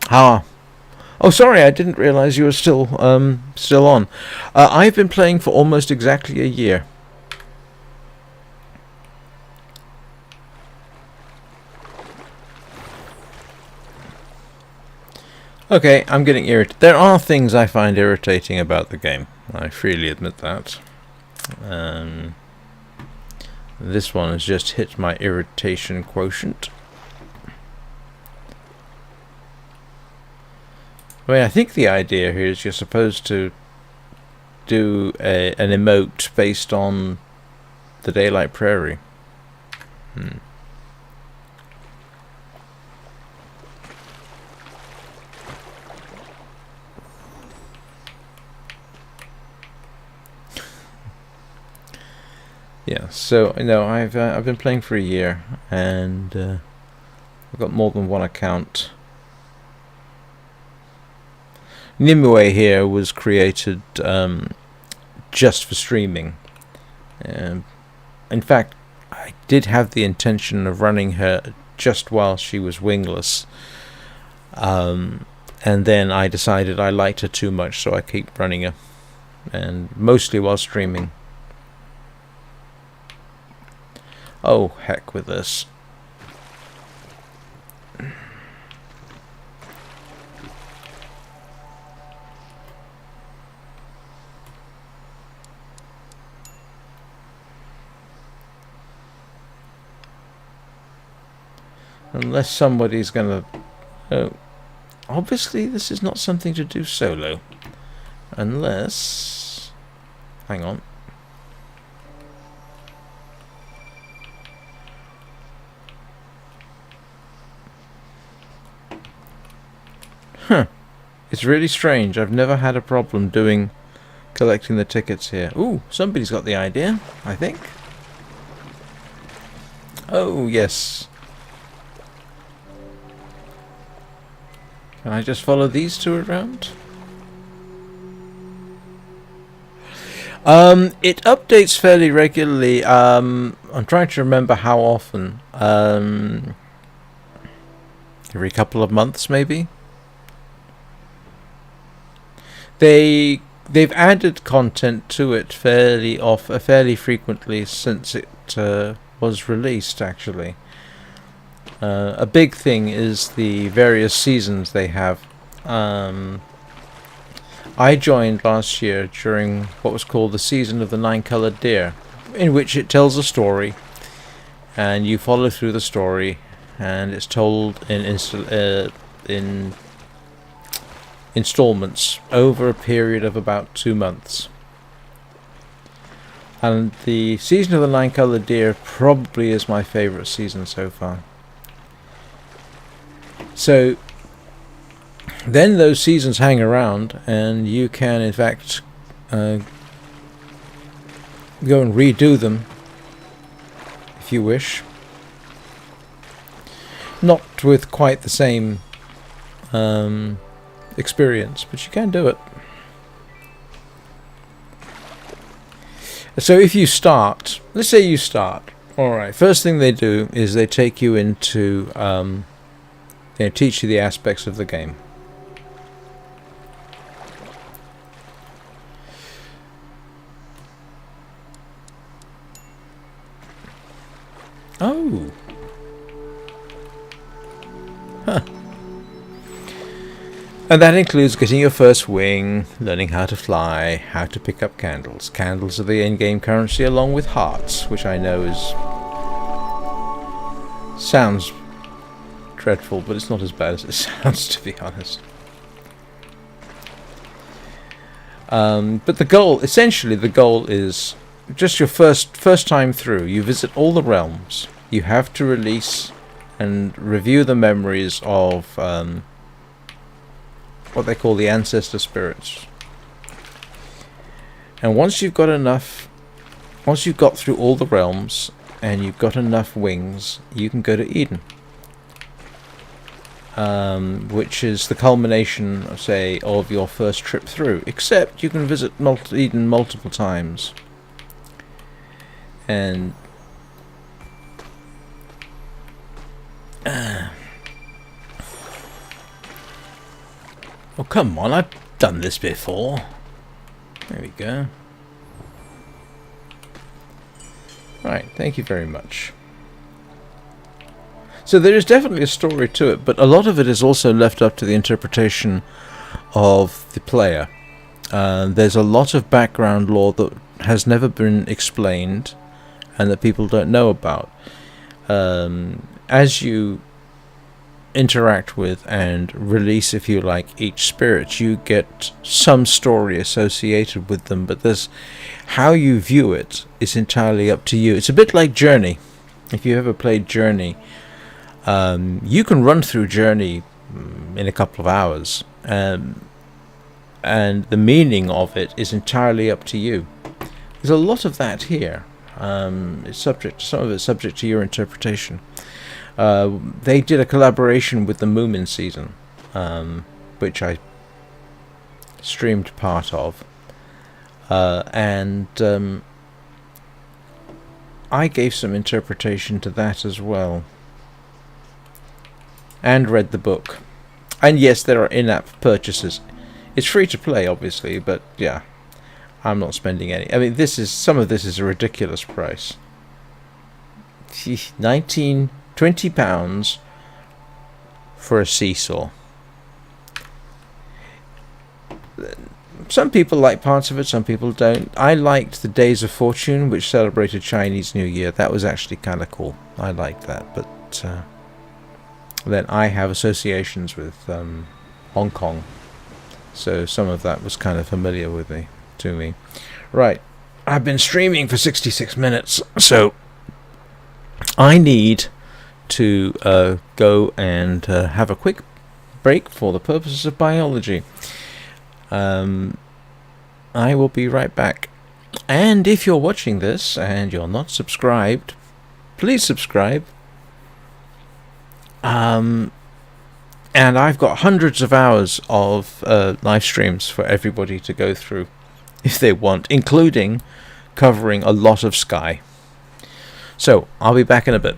Ah. Oh, sorry, I didn't realize you were still on. I've been playing for almost exactly a year. Okay, I'm getting irritated. There are things I find irritating about the game. I freely admit that. This one has just hit my irritation quotient. I mean, I think the idea here is you're supposed to do an emote based on the Daylight Prairie. Hmm. Yeah, so I've been playing for a year, and I've got more than one account. Nimue here was created just for streaming. In fact, I did have the intention of running her just while she was wingless, and then I decided I liked her too much, so I keep running her, and mostly while streaming. Oh, heck with this. Unless somebody's gonna... Oh, obviously this is not something to do solo. Unless... Hang on. Huh. It's really strange. I've never had a problem collecting the tickets here. Ooh, somebody's got the idea, I think. Oh, yes. Can I just follow these two around? It updates fairly regularly. I'm trying to remember how often. Every couple of months, maybe. They've added content to it fairly frequently since it was released. Actually, a big thing is the various seasons they have. I joined last year during what was called the season of the 9-colored deer, in which it tells a story, and you follow through the story, and it's told in installments over a period of about 2 months. And the season of the 9-colored deer probably is my favourite season so far. So then those seasons hang around, and you can in fact go and redo them if you wish. Not with quite the same experience, but you can do it. So if you start, let's say you start, alright, first thing they do is they take you into, they teach you the aspects of the game. Oh! Huh. And that includes getting your first wing, learning how to fly, how to pick up candles. Candles are the in-game currency along with hearts, which I know sounds dreadful, but it's not as bad as it sounds, to be honest. But essentially the goal is just your first time through. You visit all the realms. You have to release and review the memories of what they call the ancestor spirits. And once you've got through all the realms and you've got enough wings, you can go to Eden, which is the culmination, say, of your first trip through. Except you can visit Eden multiple times, and oh, come on, I've done this before. There we go. Right, thank you very much. So there is definitely a story to it, but a lot of it is also left up to the interpretation of the player. There's a lot of background lore that has never been explained and that people don't know about. As you interact with and release, if you like, each spirit, you get some story associated with them, but there's how you view it is entirely up to you. It's a bit like Journey. If you ever played Journey, you can run through Journey in a couple of hours, and the meaning of it is entirely up to you. There's a lot of that here. It's subject. Some of it's subject to your interpretation. They did a collaboration with the Moomin season, which I streamed part of, and I gave some interpretation to that as well, and read the book. And yes, there are in-app purchases. It's free to play, obviously, but yeah, I'm not spending any. I mean, some of this is a ridiculous price. £20 for a seesaw. Some people like parts of it, some people don't. I liked the Days of Fortune, which celebrated Chinese New Year. That was actually kind of cool. I liked that, but then I have associations with Hong Kong, so some of that was kind of familiar to me. Right, I've been streaming for 66 minutes, so I need to go and have a quick break for the purposes of biology. I will be right back. And if you're watching this and you're not subscribed, please subscribe. And I've got hundreds of hours of live streams for everybody to go through if they want, including covering a lot of Sky. So I'll be back in a bit.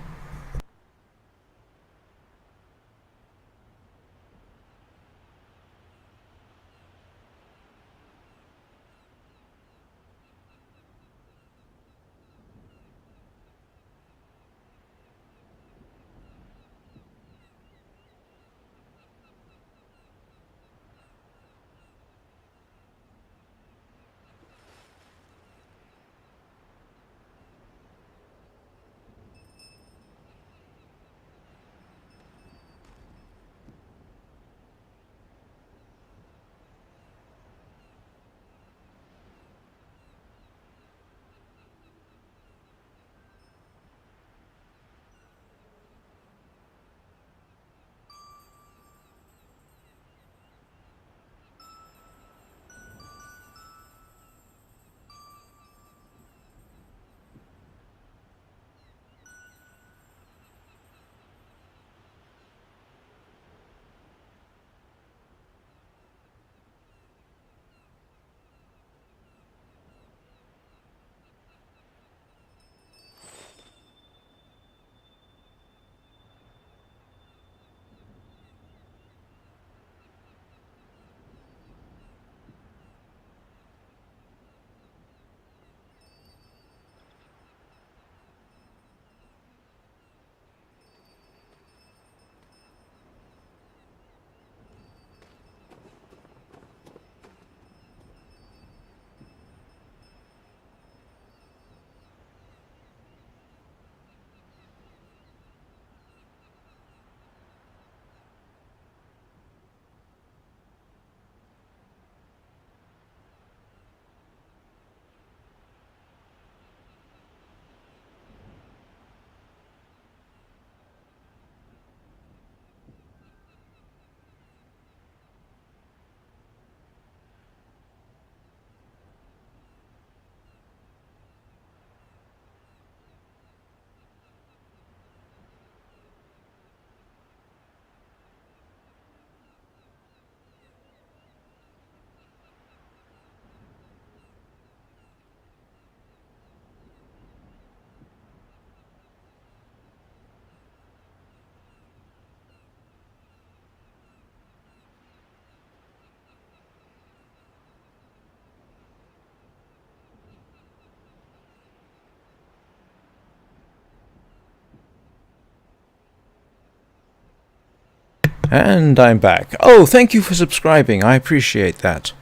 And I'm back. Oh, thank you for subscribing. I appreciate that.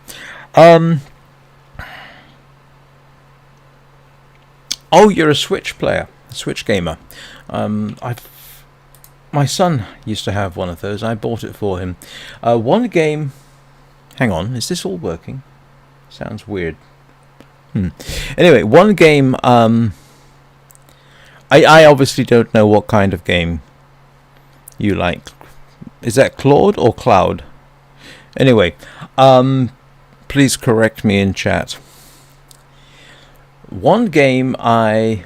Oh, you're a Switch player, a Switch gamer. My son used to have one of those. I bought it for him. One game. Hang on, is this all working? Sounds weird. Anyway, one game. I obviously don't know what kind of game you like. Is that Claude or Cloud? Anyway, please correct me in chat. One game I...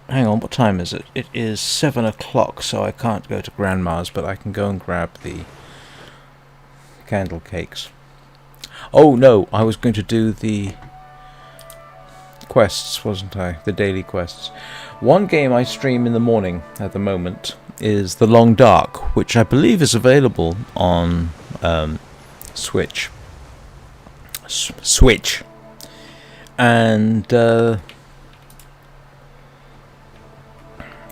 Hang on, what time is it? It is 7 o'clock, so I can't go to Grandma's, but I can go and grab the candle cakes. Oh no, I was going to do the quests, wasn't I? The daily quests. One game I stream in the morning at the moment is The Long Dark, which I believe is available on Switch. Switch. And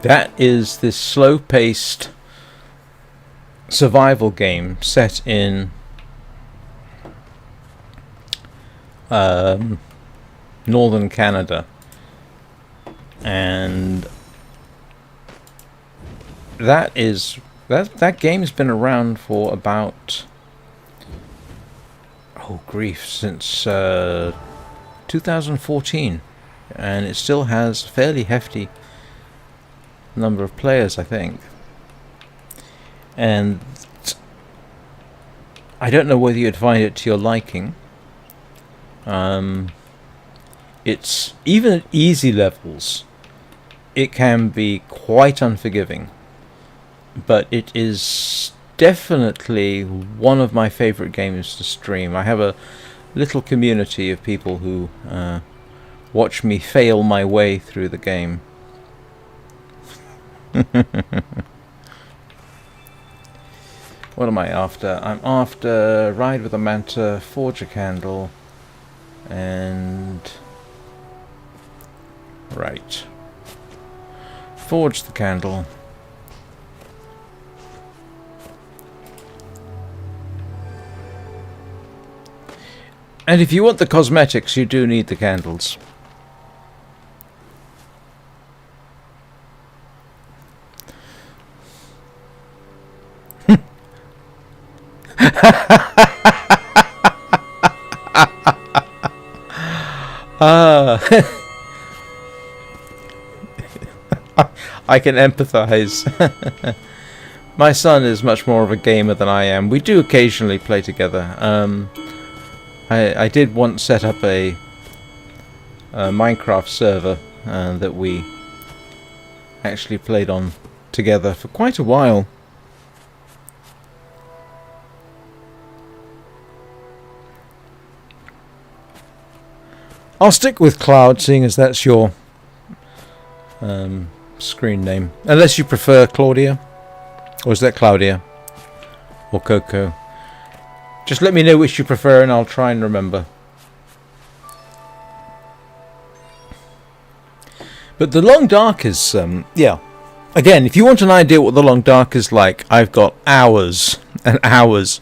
that is this slow-paced survival game set in northern Canada, and that game's been around for about, oh grief, since 2014, and it still has a fairly hefty number of players, I think. And I don't know whether you'd find it to your liking. It's even at easy levels, it can be quite unforgiving, but it is definitely one of my favorite games to stream. I have a little community of people who watch me fail my way through the game. What am I after? I'm after Ride with a Manta, Forge a Candle, and... right. Forge the candle. And if you want the cosmetics, you do need the candles. I can empathize. My son is much more of a gamer than I am. We do occasionally play together. I did once set up a Minecraft server that we actually played on together for quite a while. I'll stick with Cloud, seeing as that's your screen name. Unless you prefer Claudia. Or is that Claudia? Or Coco? Just let me know which you prefer and I'll try and remember. But The Long Dark is, yeah. Again, if you want an idea what The Long Dark is like, I've got hours and hours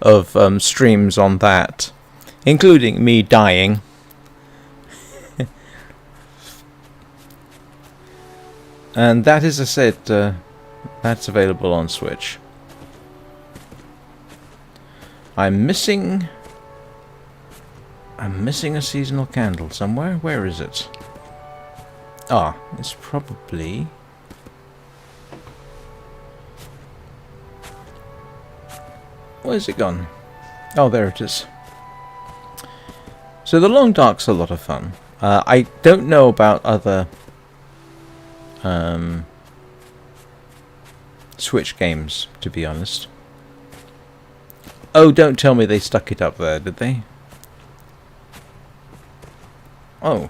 of streams on that. Including me dying. And that is, as I said, that's available on Switch. I'm missing a seasonal candle somewhere. Where is it? Ah, it's probably... where's it gone? Oh, there it is. So The Long Dark's a lot of fun. I don't know about other Switch games, to be honest. Oh, don't tell me they stuck it up there, did they? Oh.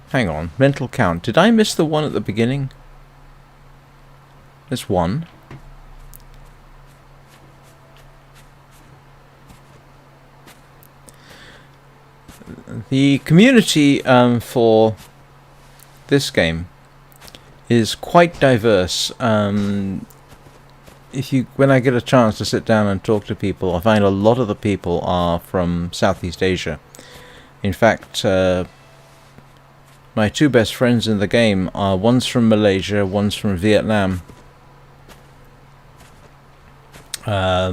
Hang on, mental count. Did I miss the one at the beginning? There's one. The community for this game is quite diverse. When I get a chance to sit down and talk to people, I find a lot of the people are from Southeast Asia. In fact, my two best friends in the game are one's from Malaysia, one's from Vietnam. I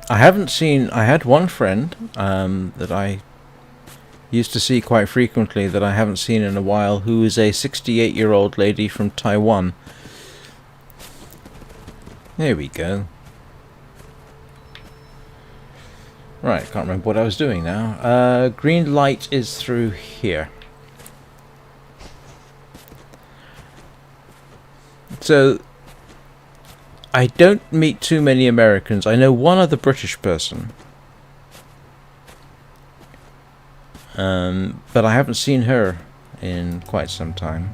had one friend that I used to see quite frequently that I haven't seen in a while, who is a 68-year-old lady from Taiwan. There we go. Right, can't remember what I was doing now. Green light is through here. So, I don't meet too many Americans. I know one other British person. But I haven't seen her in quite some time.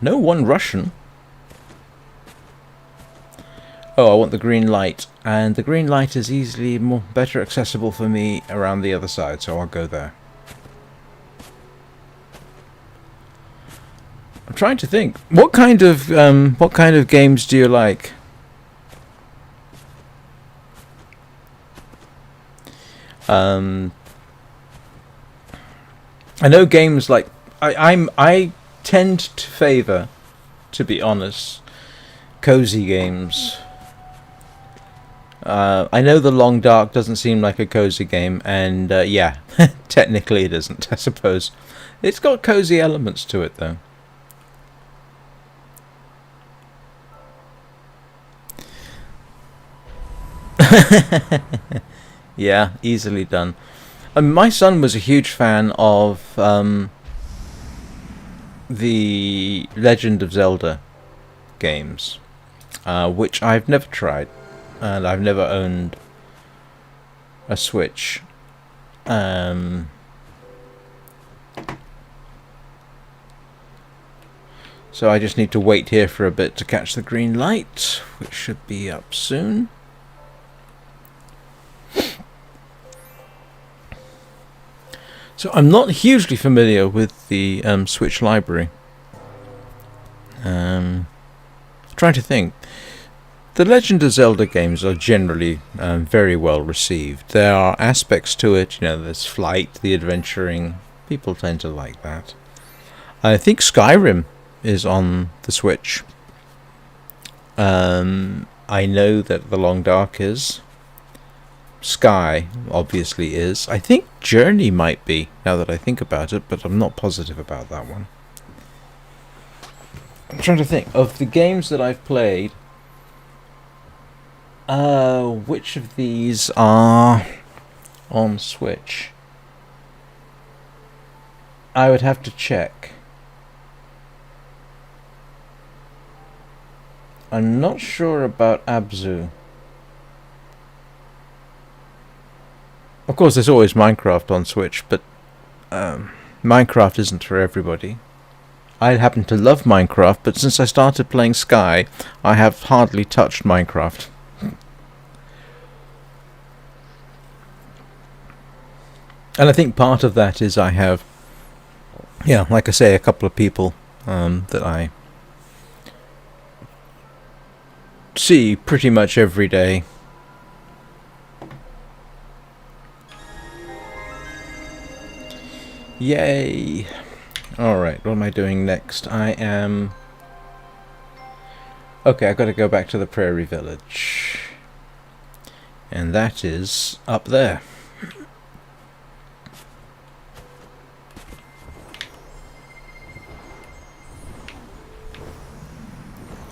No one Russian. Oh, I want the green light. And the green light is easily better accessible for me around the other side, so I'll go there. I'm trying to think. What kind of games do you like? I know games like I tend to favour, to be honest, cozy games. I know The Long Dark doesn't seem like a cozy game, and yeah, technically it isn't, I suppose. It's got cozy elements to it, though. Yeah, easily done. My son was a huge fan of the Legend of Zelda games, which I've never tried, and I've never owned a Switch. So I just need to wait here for a bit to catch the green light, which should be up soon. So I'm not hugely familiar with the Switch library. Trying to think. The Legend of Zelda games are generally very well received. There are aspects to it, there's flight, the adventuring. People tend to like that. I think Skyrim is on the Switch. I know that The Long Dark is. Sky obviously is. I think Journey might be, now that I think about it, but I'm not positive about that one. I'm trying to think of the games that I've played. Which of these are on Switch? I would have to check. I'm not sure about Abzu. Of course, there's always Minecraft on Switch, but Minecraft isn't for everybody. I happen to love Minecraft, but since I started playing Sky, I have hardly touched Minecraft. And I think part of that is I have, like I say, a couple of people that I see pretty much every day. Yay! Alright, what am I doing next? I am... Okay, I've got to go back to the prairie village. And that is up there.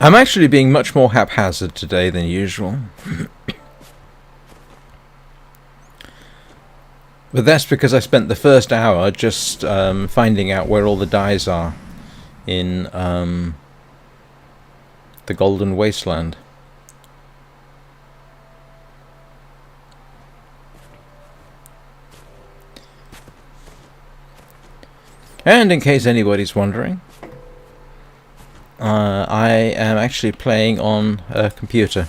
I'm actually being much more haphazard today than usual. But that's because I spent the first hour just finding out where all the dyes are in the Golden Wasteland. And in case anybody's wondering, I am actually playing on a computer,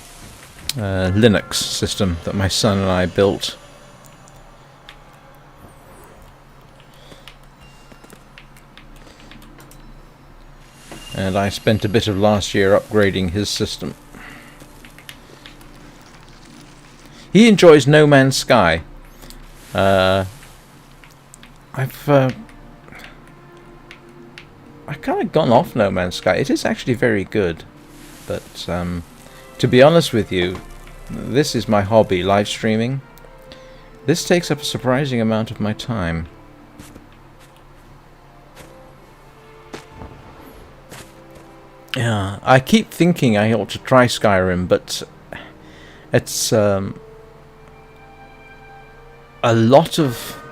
a Linux system that my son and I built. And I spent a bit of last year upgrading his system. He enjoys No Man's Sky. I've kind of gone off No Man's Sky. It is actually very good, but to be honest with you, this is my hobby, live streaming. This takes up a surprising amount of my time. Yeah, I keep thinking I ought to try Skyrim, but It's a lot of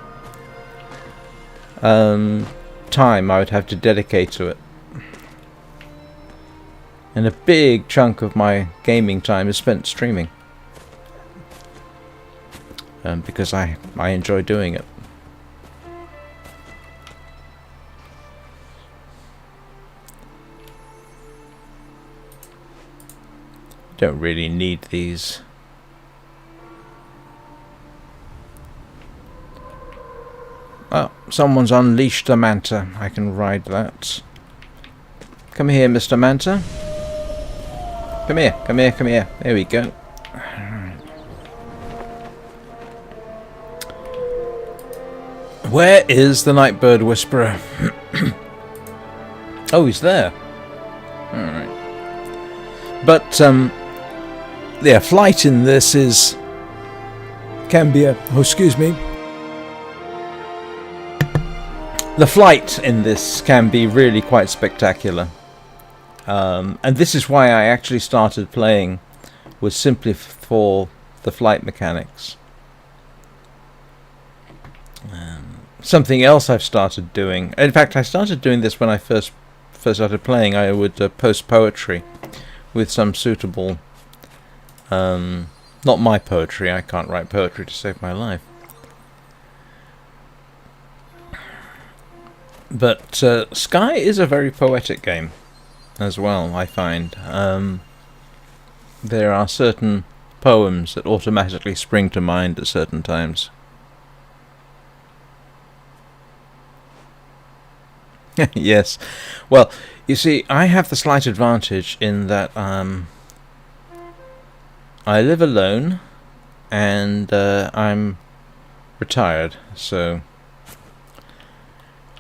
time I would have to dedicate to it. And a big chunk of my gaming time is spent streaming. Because I enjoy doing it. Don't really need these. Oh, someone's unleashed a manta. I can ride that. Come here, Mr. Manta. Come here, come here, come here. There we go. Where is the Nightbird Whisperer? Oh, he's there. Alright. But, yeah, flight in this can be a... Oh, excuse me. The flight in this can be really quite spectacular. And this is why I actually started playing, was simply for the flight mechanics. Something else I've started doing. In fact, I started doing this when I first started playing. I would post poetry with some suitable... not my poetry. I can't write poetry to save my life. But Sky is a very poetic game as well, I find. There are certain poems that automatically spring to mind at certain times. Yes. Well, you see, I have the slight advantage in that I live alone and I'm retired, so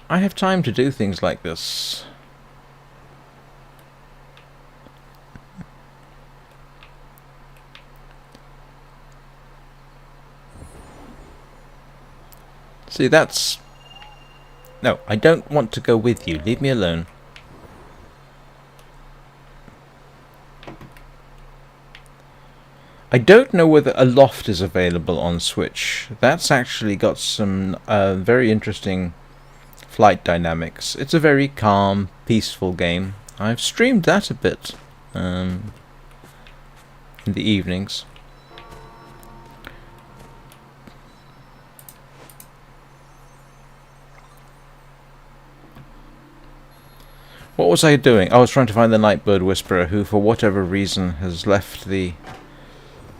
I have time to do things like this. See, that's... No, I don't want to go with you. Leave me alone. I don't know whether a loft is available on Switch. That's actually got some very interesting flight dynamics. It's a very calm, peaceful game. I've streamed that a bit in the evenings. What was I doing? I was trying to find the Nightbird Whisperer, who for whatever reason has left the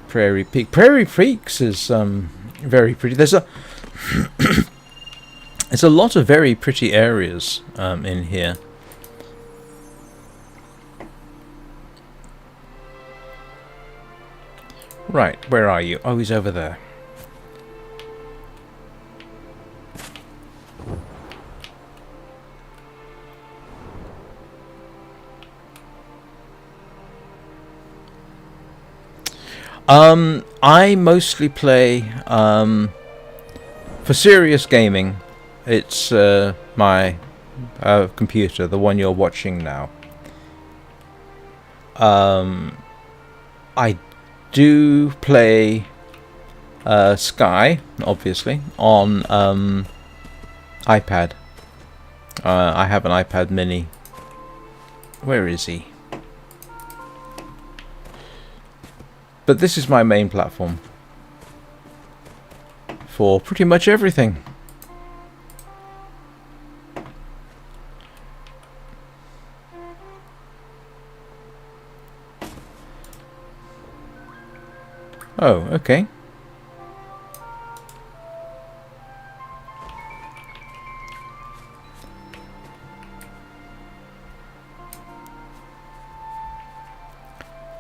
Prairie Peak. Prairie Peaks is very pretty. There's a there's a lot of very pretty areas in here. Right, where are you? Oh, he's over there. I mostly play, for serious gaming, it's my computer, the one you're watching now. I do play Sky, obviously, on iPad. I have an iPad mini. Where is he? But this is my main platform for pretty much everything. Oh, okay.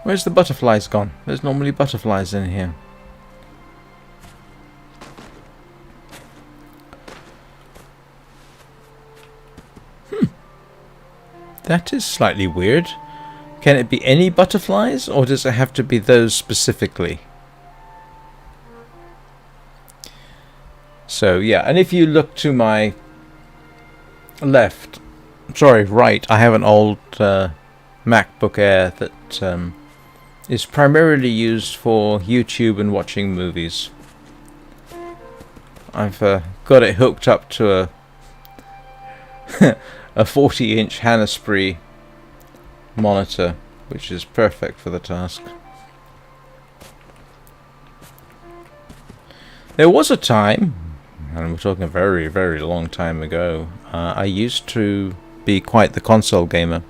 Where's the butterflies gone? There's normally butterflies in here. That is slightly weird. Can it be any butterflies, or does it have to be those specifically? So, yeah, and if you look to my left, sorry, right, I have an old MacBook Air that is primarily used for YouTube and watching movies. I've got it hooked up to a a 40-inch Hanaspree monitor, which is perfect for the task. There was a time, and we're talking a very, very long time ago, I used to be quite the console gamer.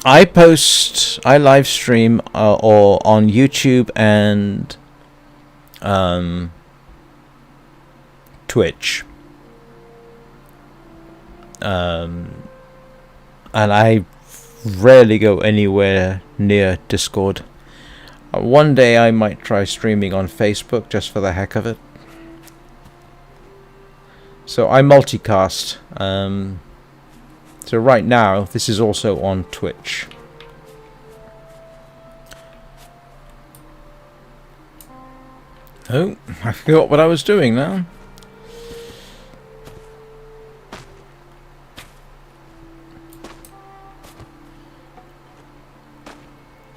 I live stream or on YouTube and Twitch. And I rarely go anywhere near Discord. One day I might try streaming on Facebook just for the heck of it. So I multicast. So right now this is also on Twitch. Oh, I forgot what I was doing now.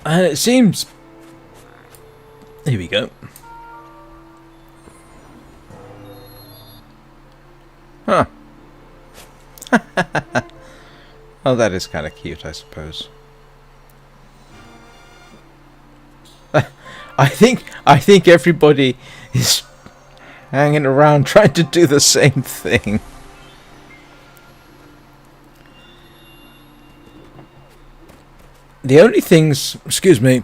And it seems... Here we go. Huh. Oh, that is kind of cute, I suppose. I think everybody is hanging around trying to do the same thing. The only things, excuse me,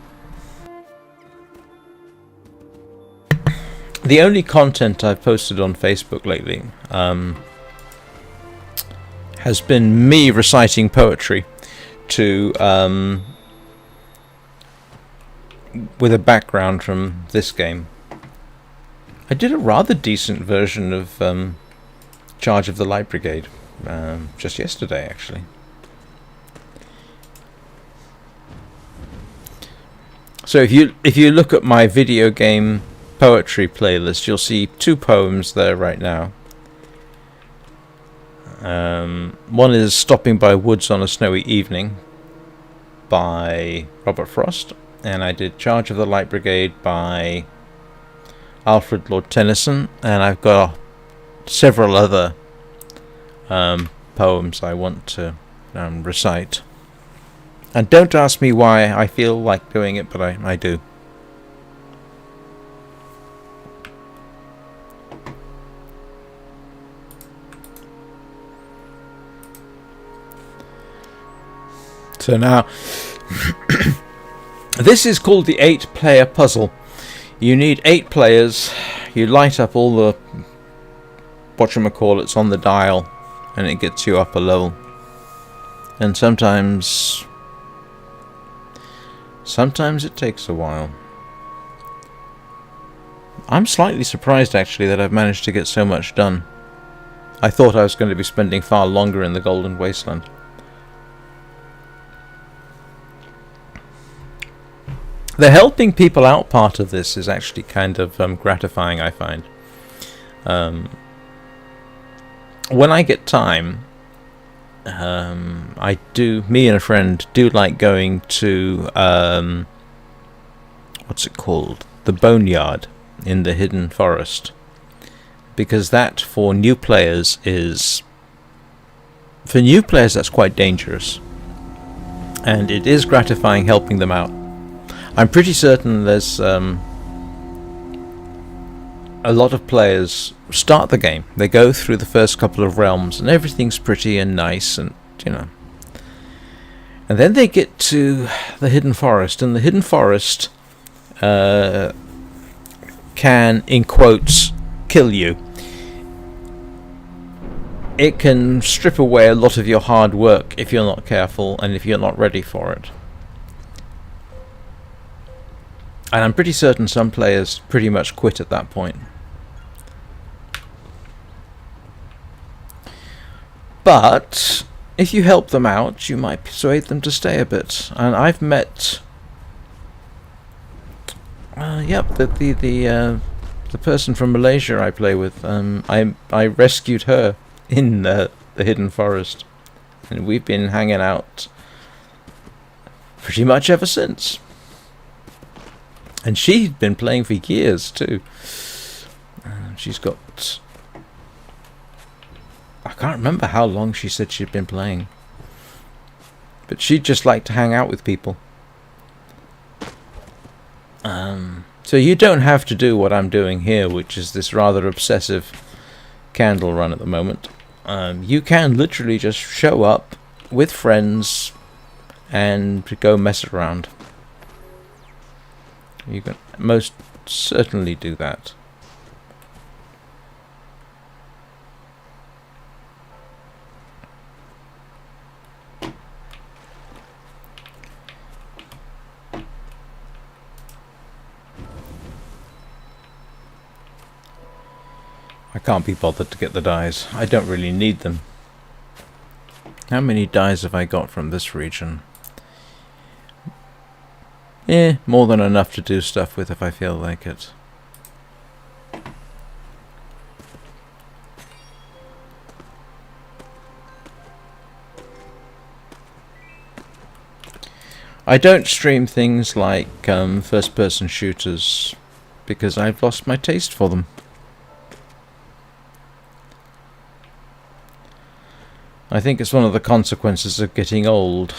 the only content I've posted on Facebook lately has been me reciting poetry to with a background from this game. I did a rather decent version of Charge of the Light Brigade just yesterday, actually. So if you look at my video game poetry playlist, you'll see 2 poems there right now. One is Stopping by Woods on a Snowy Evening by Robert Frost, and I did Charge of the Light Brigade by Alfred Lord Tennyson, and I've got several other poems I want to recite. And don't ask me why I feel like doing it, but I do. So now, this is called the 8-player puzzle. You need 8 players. You light up all the whatchamacallits on the dial, and it gets you up a level. And sometimes it takes a while. I'm slightly surprised, actually, that I've managed to get so much done. I thought I was going to be spending far longer in the Golden Wasteland. The helping people out part of this is actually kind of gratifying, I find. When I get time, me and a friend do like going to, what's it called? The Boneyard in the Hidden Forest. Because that, for new players, that's quite dangerous. And it is gratifying helping them out. I'm pretty certain there's a lot of players start the game. They go through the first couple of realms and everything's pretty and nice, and and then they get to the Hidden Forest, and the Hidden Forest can, in quotes, kill you. It can strip away a lot of your hard work if you're not careful and if you're not ready for it. And I'm pretty certain some players pretty much quit at that point. But if you help them out, you might persuade them to stay a bit. And I've met, the person from Malaysia I play with. I rescued her in the Hidden Forest. And we've been hanging out pretty much ever since. And she'd been playing for years too. She's got... I can't remember how long she said she'd been playing. But she'd just like to hang out with people. So you don't have to do what I'm doing here, which is this rather obsessive candle run at the moment. You can literally just show up with friends and go mess around. You can most certainly do that. I can't be bothered to get the dyes. I don't really need them. How many dyes have I got from this region? More than enough to do stuff with if I feel like it. I don't stream things like first-person shooters because I've lost my taste for them. I think it's one of the consequences of getting old.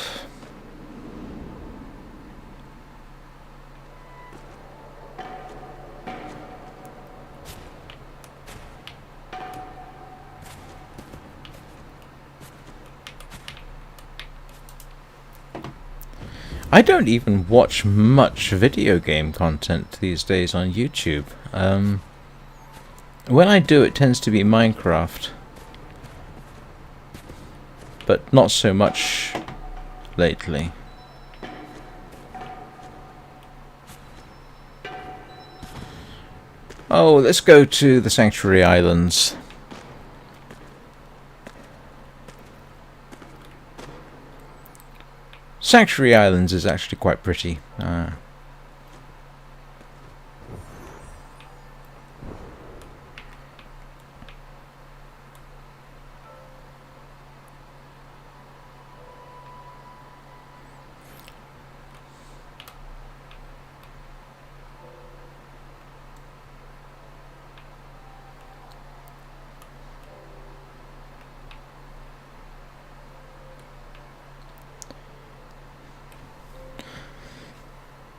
I don't even watch much video game content these days on YouTube. When I do, it tends to be Minecraft. But not so much lately. Oh, let's go to the Sanctuary Islands. Sanctuary Islands is actually quite pretty.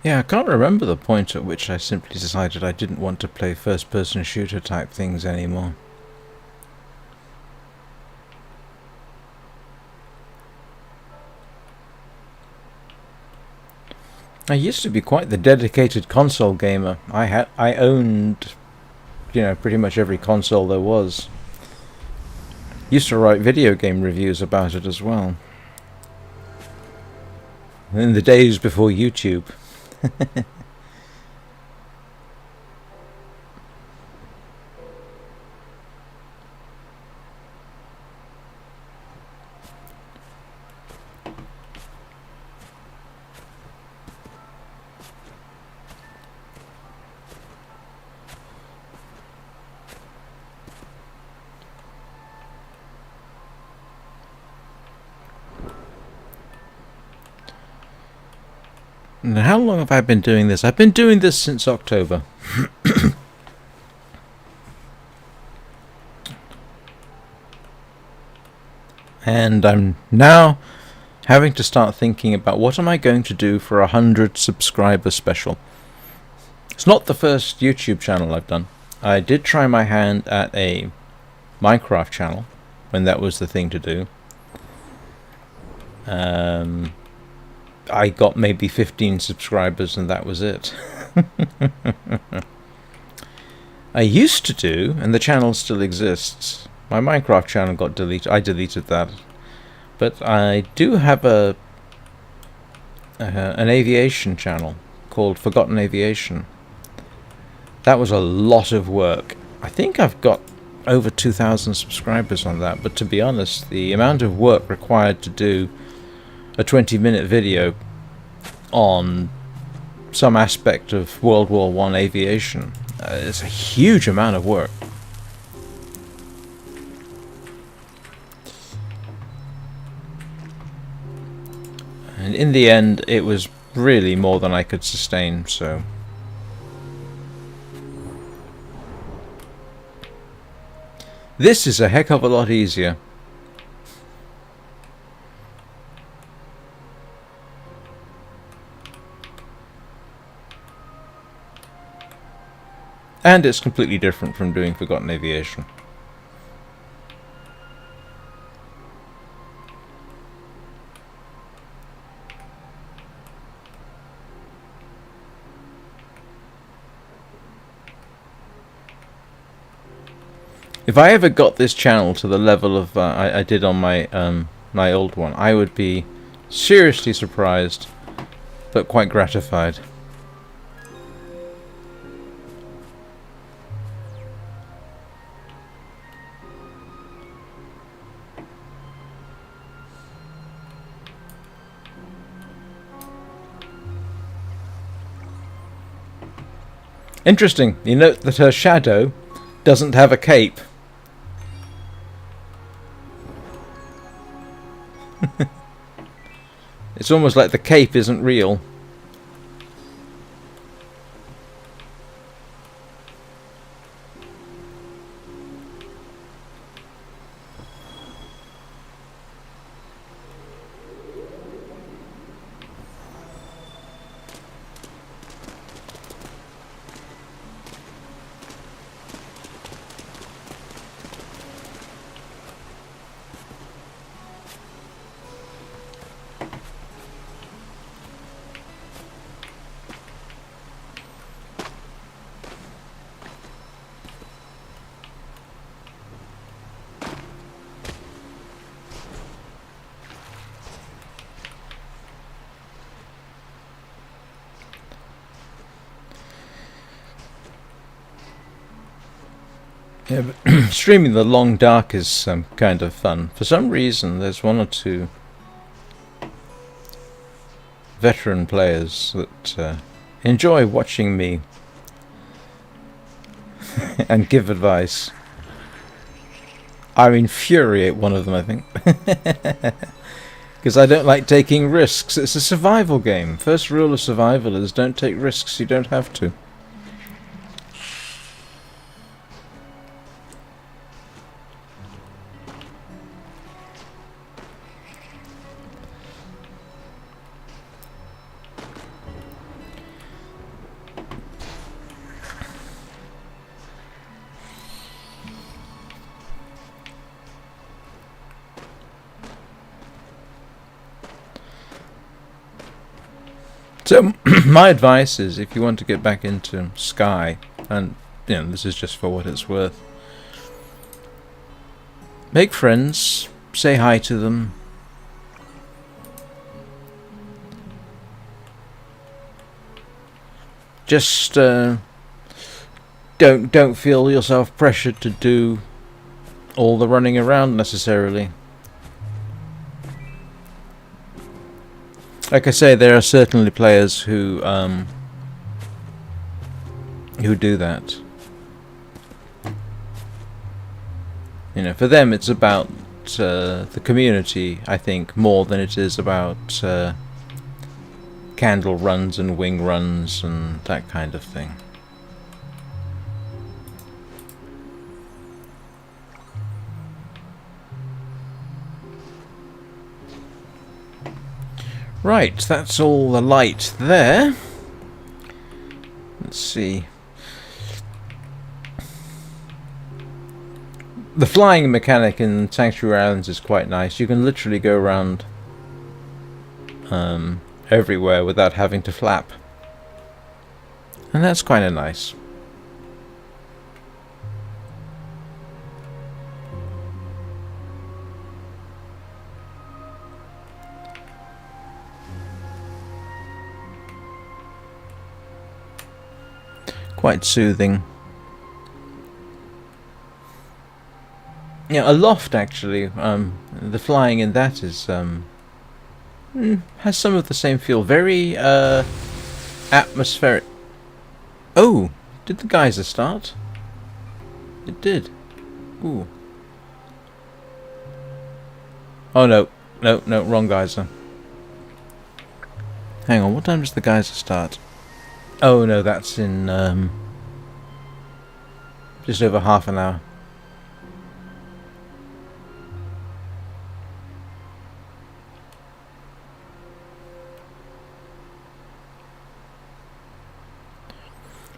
Yeah, I can't remember the point at which I simply decided I didn't want to play first-person shooter type things anymore. I used to be quite the dedicated console gamer. I owned, pretty much every console there was. Used to write video game reviews about it as well. In the days before YouTube. And how long have I been doing this? I've been doing this since October. And I'm now having to start thinking about what am I going to do for 100 subscriber special. It's not the first YouTube channel I've done. I did try my hand at a Minecraft channel when that was the thing to do. I got maybe 15 subscribers and that was it. I used to do, and the channel still exists, my Minecraft channel got deleted. I deleted that. But I do have an aviation channel called Forgotten Aviation. That was a lot of work. I think I've got over 2,000 subscribers on that, but to be honest, the amount of work required to do a 20-minute video on some aspect of World War I aviation. It's a huge amount of work. And in the end, it was really more than I could sustain, so... This is a heck of a lot easier. And it's completely different from doing Forgotten Aviation. If I ever got this channel to the level of I did on my my old one, I would be seriously surprised, but quite gratified. Interesting. You note that her shadow doesn't have a cape. It's almost like the cape isn't real. Yeah, but streaming the long dark is kind of fun. For some reason, there's one or two veteran players that enjoy watching me and give advice. I infuriate one of them, I think. Because I don't like taking risks. It's a survival game. First rule of survival is don't take risks you don't have to. So my advice is, if you want to get back into Sky, and you know, this is just for what it's worth, make friends, say hi to them, just don't feel yourself pressured to do all the running around necessarily. Like I say, there are certainly players who do that. You know, for them it's about the community, I think, more than it is about candle runs and wing runs and that kind of thing. Right, that's all the light there. Let's see. The flying mechanic in Sanctuary Islands is quite nice. You can literally go around everywhere without having to flap. And that's kind of nice. Quite soothing. Yeah, Aloft actually. The flying in that is has some of the same feel. Very atmospheric. Oh, did the geyser start? It did. Ooh. Oh no, wrong geyser. Hang on, what time does the geyser start? Oh no, that's in just over half an hour.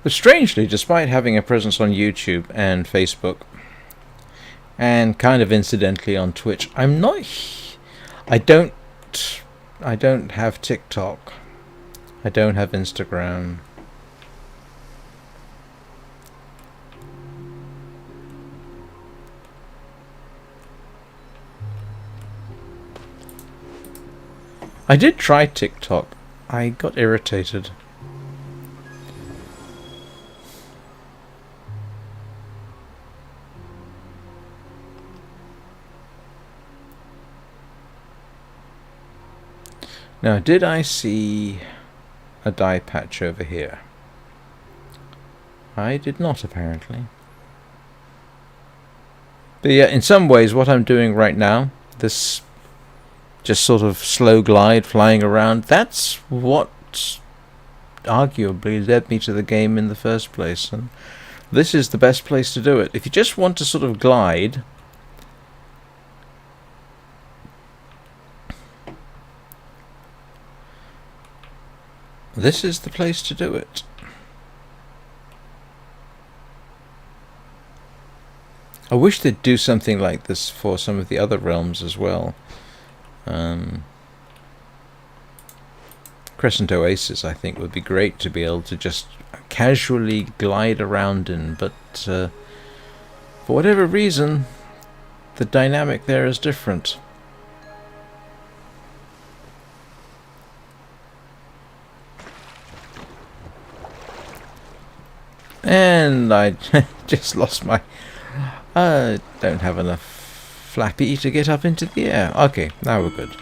But strangely, despite having a presence on YouTube and Facebook, and kind of incidentally on Twitch, I don't have TikTok. I don't have Instagram. I did try TikTok. I got irritated. Now, did I see a dye patch over here? I did not, apparently. But yeah, in some ways, what I'm doing right now, this just sort of slow glide flying around, that's what arguably led me to the game in the first place. And this is the best place to do it. If you just want to sort of glide, this is the place to do it. I wish they'd do something like this for some of the other realms as well. Crescent Oasis, I think, would be great to be able to just casually glide around in, but for whatever reason, the dynamic there is different. And I just lost my... I don't have enough flappy to get up into the air. Okay, now we're good.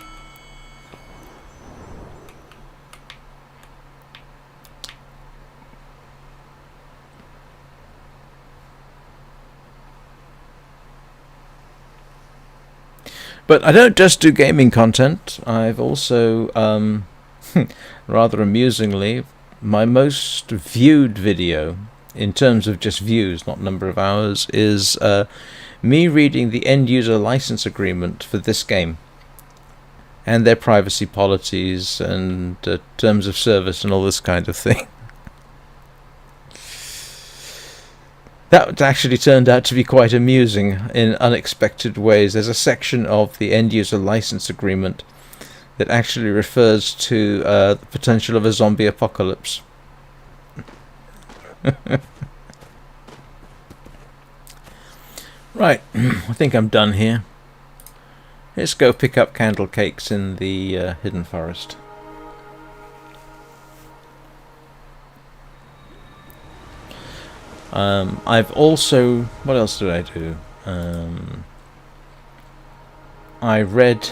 But I don't just do gaming content. I've also, rather amusingly, my most viewed video, in terms of just views, not number of hours, is me reading the end-user license agreement for this game and their privacy policies and terms of service and all this kind of thing. That actually turned out to be quite amusing in unexpected ways. There's a section of the end-user license agreement that actually refers to the potential of a zombie apocalypse. Right, I think I'm done here. Let's go pick up candle cakes in the hidden forest. I've also... what else did I do? I read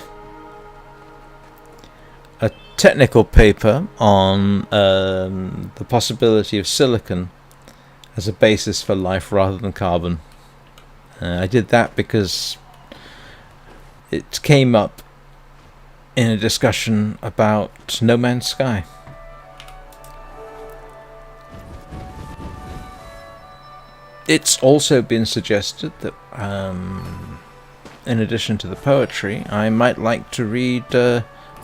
a technical paper on the possibility of silicon as a basis for life rather than carbon. I did that because it came up in a discussion about No Man's Sky. It's also been suggested that, in addition to the poetry, I might like to read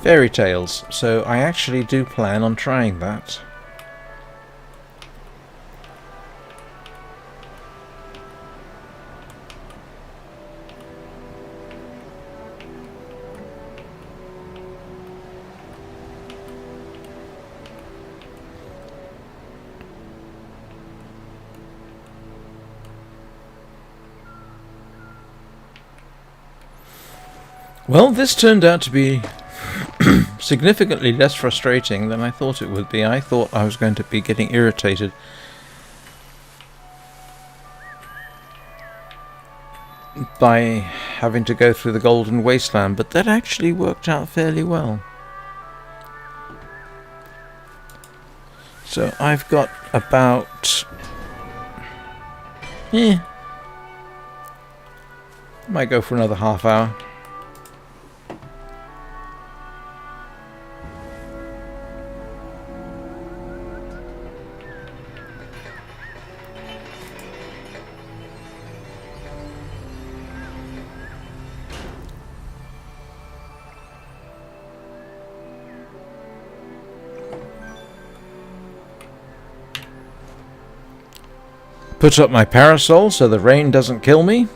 fairy tales, so I actually do plan on trying that. Well, this turned out to be significantly less frustrating than I thought it would be. I thought I was going to be getting irritated by having to go through the Golden Wasteland, but that actually worked out fairly well. So I've got about... might go for another half hour. Put up my parasol so the rain doesn't kill me.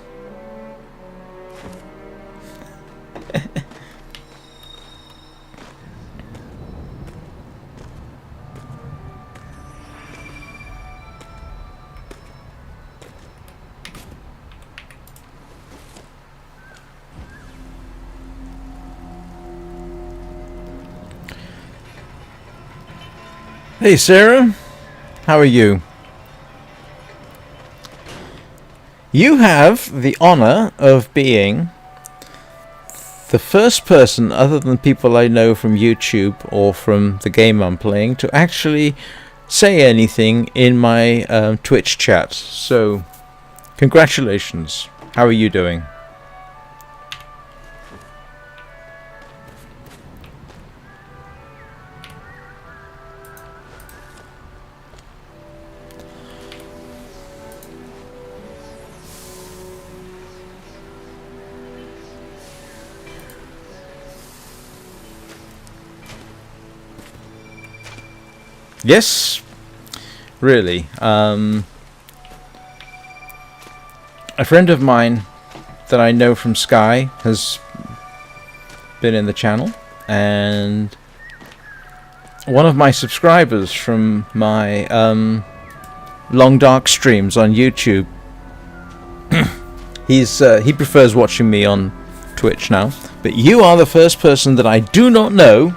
Hey Sarah, how are you? You have the honor of being the first person other than people I know from YouTube or from the game I'm playing to actually say anything in my Twitch chat. So, congratulations. How are you doing? Yes, really. A friend of mine that I know from Sky has been in the channel, and one of my subscribers from my Long Dark streams on YouTube, he prefers watching me on Twitch now, but you are the first person that I do not know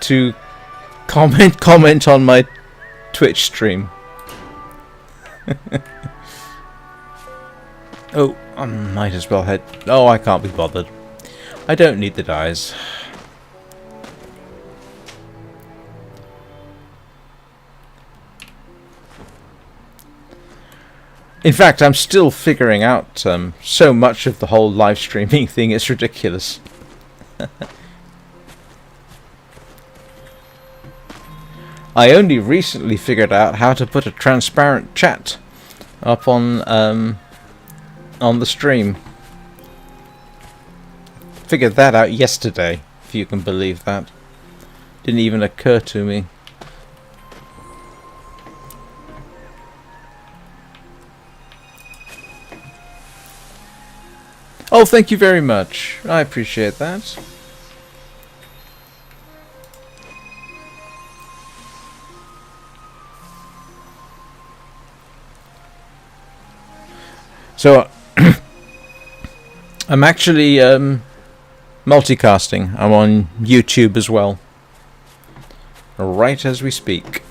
to comment on my Twitch stream. Oh, I might as well head... Oh, I can't be bothered. I don't need the dyes. In fact, I'm still figuring out so much of the whole live streaming thing. It's ridiculous. I only recently figured out how to put a transparent chat up on the stream. Figured that out yesterday, if you can believe that. Didn't even occur to me. Oh, thank you very much. I appreciate that. So, I'm actually multicasting. I'm on YouTube as well. Right as we speak.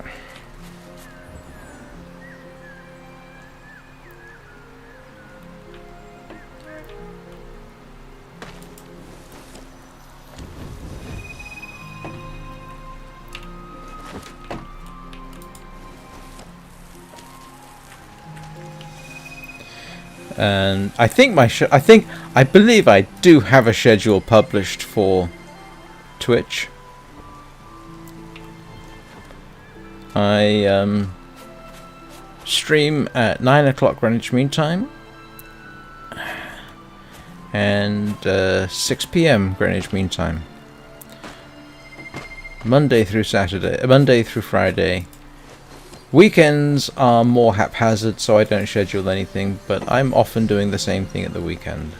And I think I believe I do have a schedule published for Twitch. I stream at 9 o'clock Greenwich Mean Time and 6 p.m. Greenwich Mean Time. Monday through Friday. Weekends are more haphazard, so I don't schedule anything, but I'm often doing the same thing at the weekend.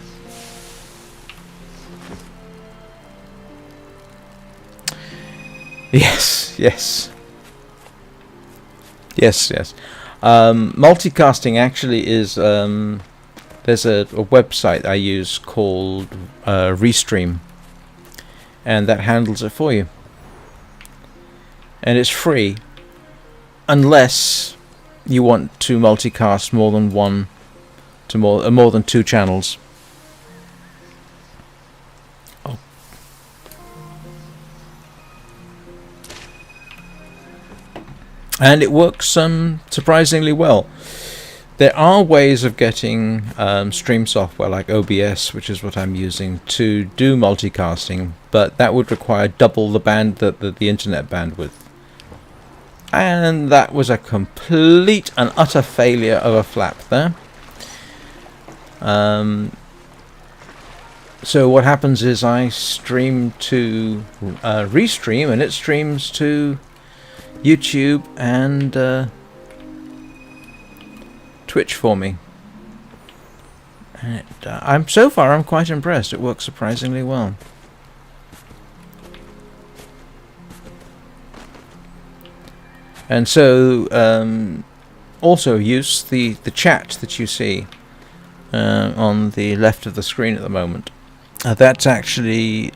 Yes. Multicasting actually is there's a website I use called Restream, and that handles it for you, and it's free. Unless you want to multicast more than one to more than two channels. Oh. And it works surprisingly well. There are ways of getting stream software like OBS, which is what I'm using, to do multicasting, but that would require double the internet bandwidth. And that was a complete and utter failure of a flap there. So what happens is I stream to Restream, and it streams to YouTube and Twitch for me. And so far I'm quite impressed. It works surprisingly well. And so also use the chat that you see on the left of the screen at the moment. That's actually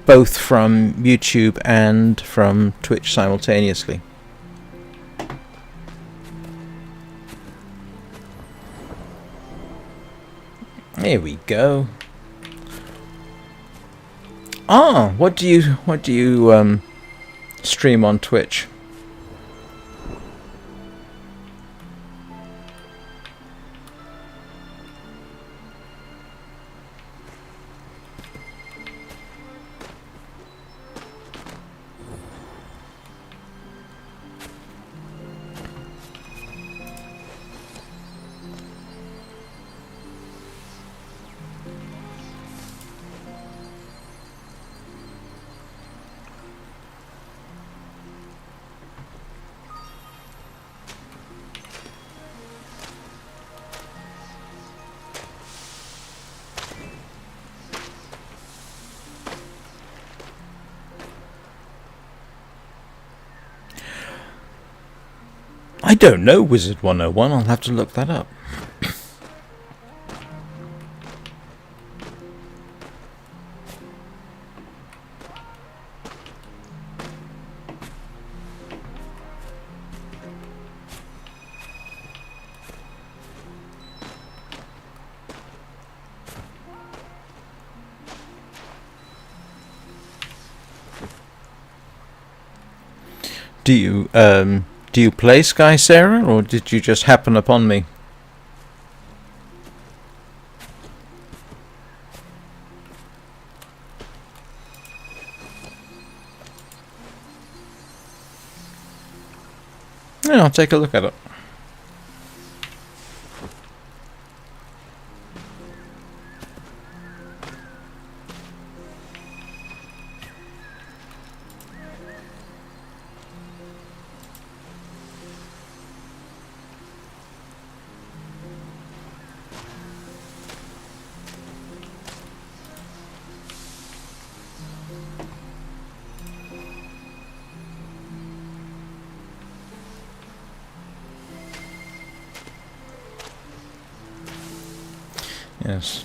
both from YouTube and from Twitch simultaneously. Here we go. Ah, what do you stream on Twitch? I don't know, Wizard 101. I'll have to look that up. Do you play Sky Sarah, or did you just happen upon me? Yeah, I'll take a look at it. Yes.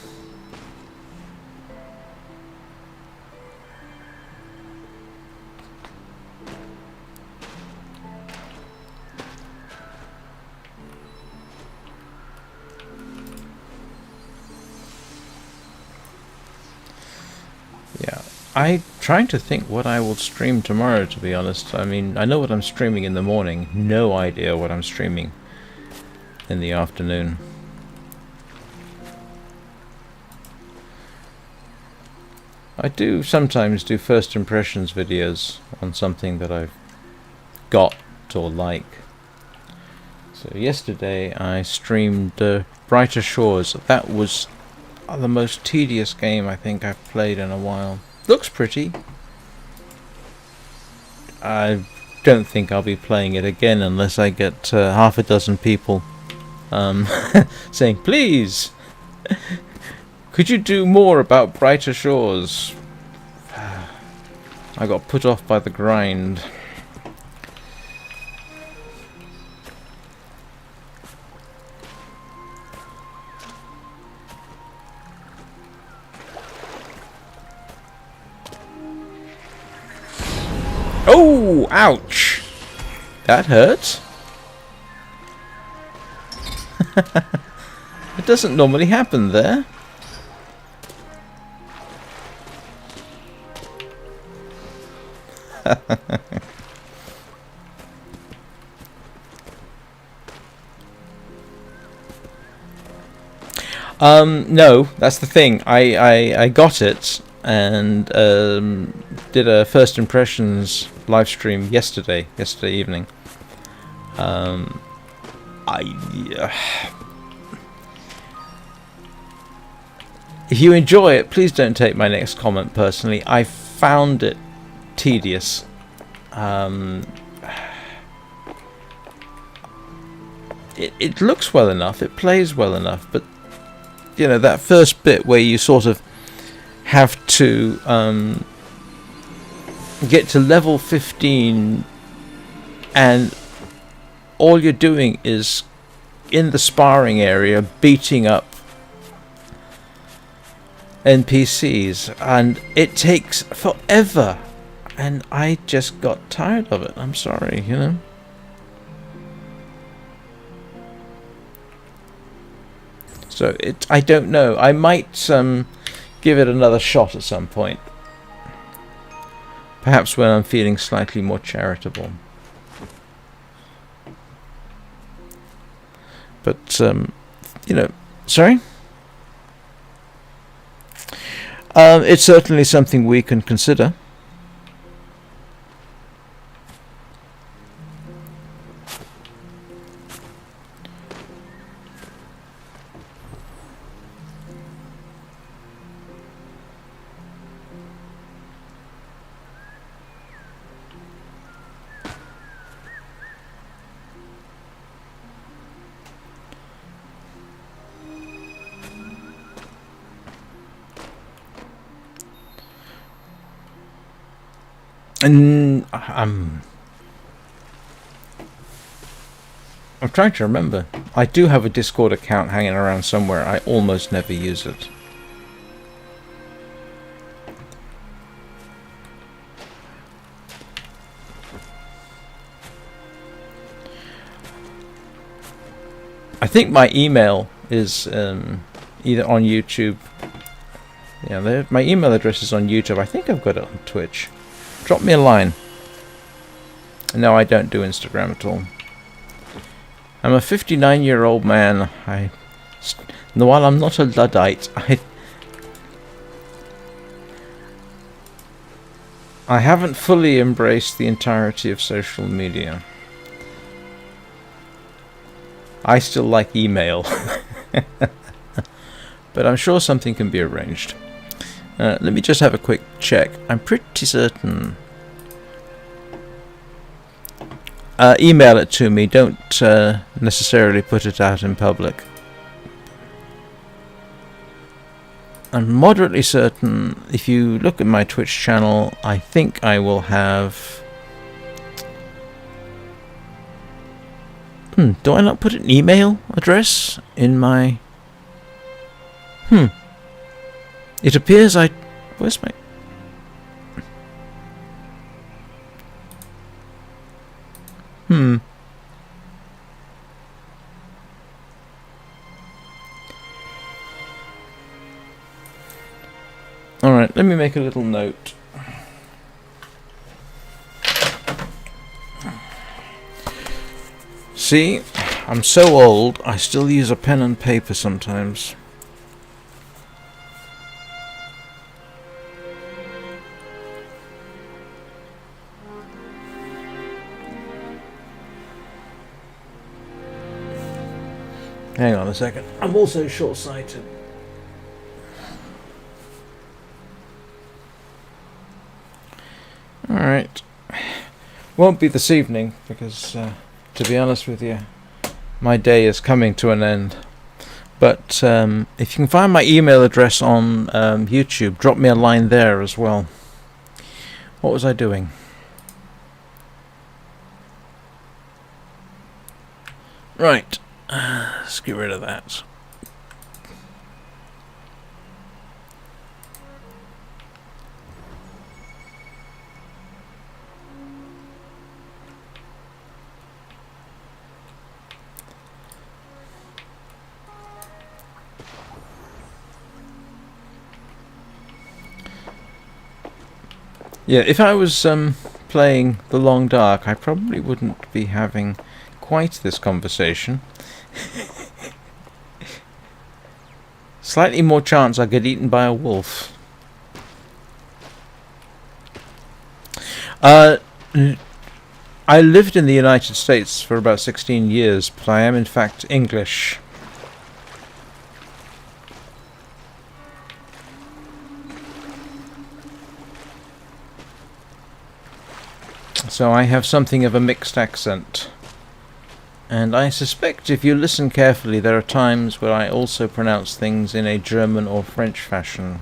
Yeah. I'm trying to think what I will stream tomorrow, to be honest. I mean, I know what I'm streaming in the morning. No idea what I'm streaming in the afternoon. I do sometimes do first impressions videos on something that I've got or like. So yesterday I streamed Brighter Shores. That was the most tedious game I think I've played in a while. Looks pretty. I don't think I'll be playing it again unless I get half a dozen people saying, please, could you do more about Brighter Shores? I got put off by the grind. Oh, ouch! That hurts. It doesn't normally happen there. No, that's the thing. I got it and did a first impressions live stream yesterday evening. If you enjoy it, please don't take my next comment personally. I found it tedious. it looks well enough, it plays well enough, but you know, that first bit where you sort of have to get to level 15 and all you're doing is in the sparring area beating up NPCs, and it takes forever, and I just got tired of it. I'm sorry, you know. So I don't know. I might give it another shot at some point. Perhaps when I'm feeling slightly more charitable. But you know, sorry. It's certainly something we can consider. And I'm trying to remember. I do have a Discord account hanging around somewhere. I almost never use it. I think my email is either on YouTube. Yeah, my email address is on YouTube. I think I've got it on Twitch. Drop me a line. No, I don't do Instagram at all. I'm a 59-year-old man. While I'm not a Luddite, I haven't fully embraced the entirety of social media. I still like email. But I'm sure something can be arranged. Let me just have a quick check. I'm pretty certain. Email it to me. Don't necessarily put it out in public. I'm moderately certain if you look at my Twitch channel, I think I will have... do I not put an email address in my... It appears I... Where's my... Alright, let me make a little note. See, I'm so old, I still use a pen and paper sometimes. Hang on a second. I'm also short-sighted. Alright. Won't be this evening, because, to be honest with you, my day is coming to an end. But if you can find my email address on YouTube, drop me a line there as well. What was I doing? Right. Let's get rid of that. Yeah, if I was playing The Long Dark, I probably wouldn't be having quite this conversation. Slightly more chance I get eaten by a wolf. I lived in the United States for about 16 years, but I am in fact English. So I have something of a mixed accent. And I suspect if you listen carefully, there are times where I also pronounce things in a German or French fashion.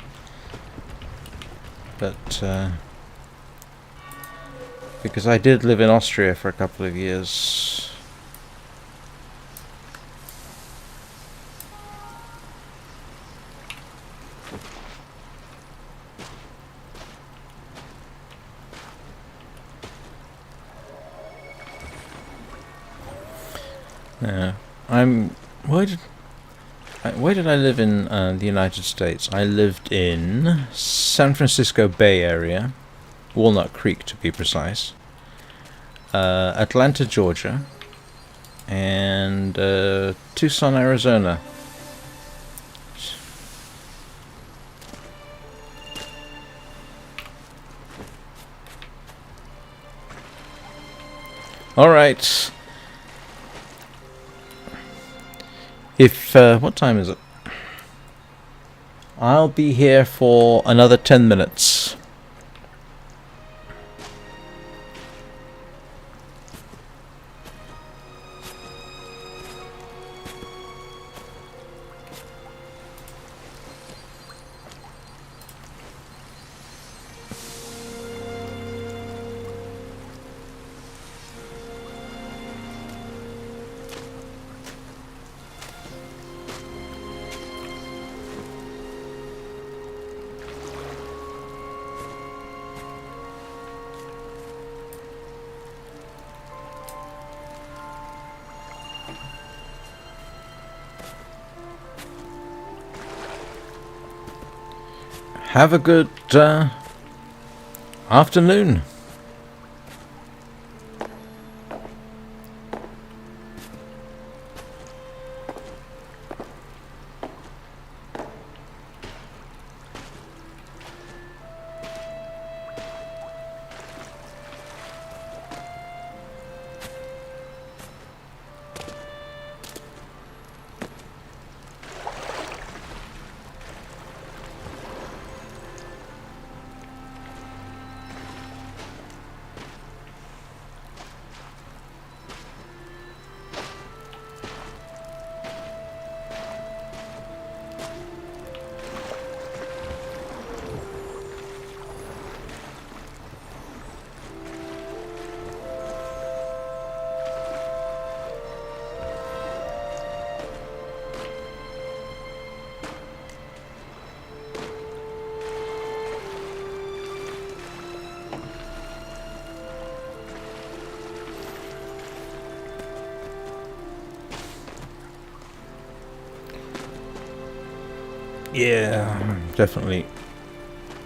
But, because I did live in Austria for a couple of years. Where did I live in the United States? I lived in San Francisco Bay Area, Walnut Creek to be precise, Atlanta, Georgia, and Tucson, Arizona. All right. What time is it? I'll be here for another 10 minutes. Have a good afternoon. Yeah, I'm definitely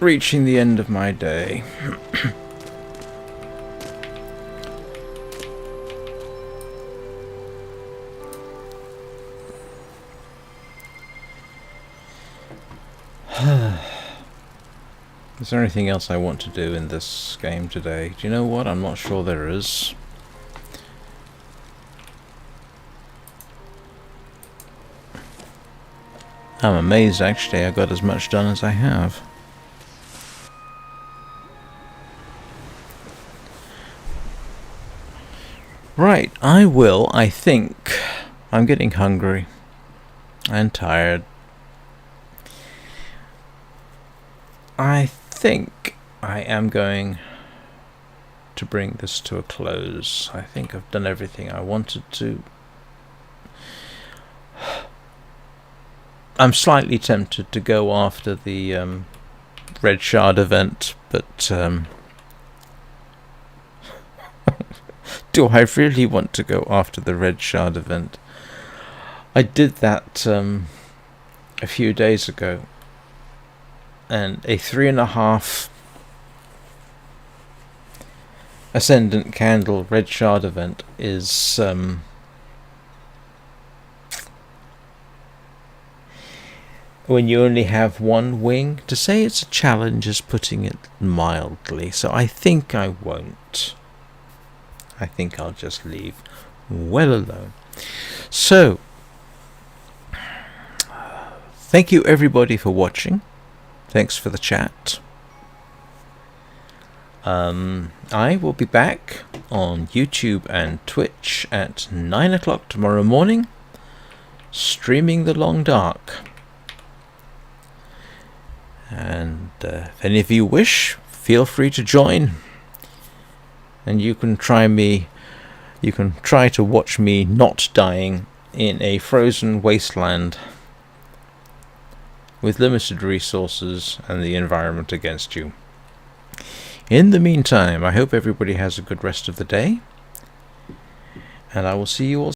reaching the end of my day. Is there anything else I want to do in this game today? Do you know what? I'm not sure there is. I'm amazed actually I got as much done as I have. Right, I think. I'm getting hungry and tired. I think I am going to bring this to a close. I think I've done everything I wanted to. I'm slightly tempted to go after the Red Shard event, but do I really want to go after the Red Shard event? I did that a few days ago, and a 3.5 Ascendant Candle Red Shard event is when you only have one wing. To say it's a challenge is putting it mildly, so I think I won't. I think I'll just leave well alone. So, thank you everybody for watching. Thanks for the chat. I will be back on YouTube and Twitch at 9 o'clock tomorrow morning, streaming The Long Dark. And if any of you wish, feel free to join. And you can try to watch me not dying in a frozen wasteland with limited resources and the environment against you. In the meantime, I hope everybody has a good rest of the day, and I will see you all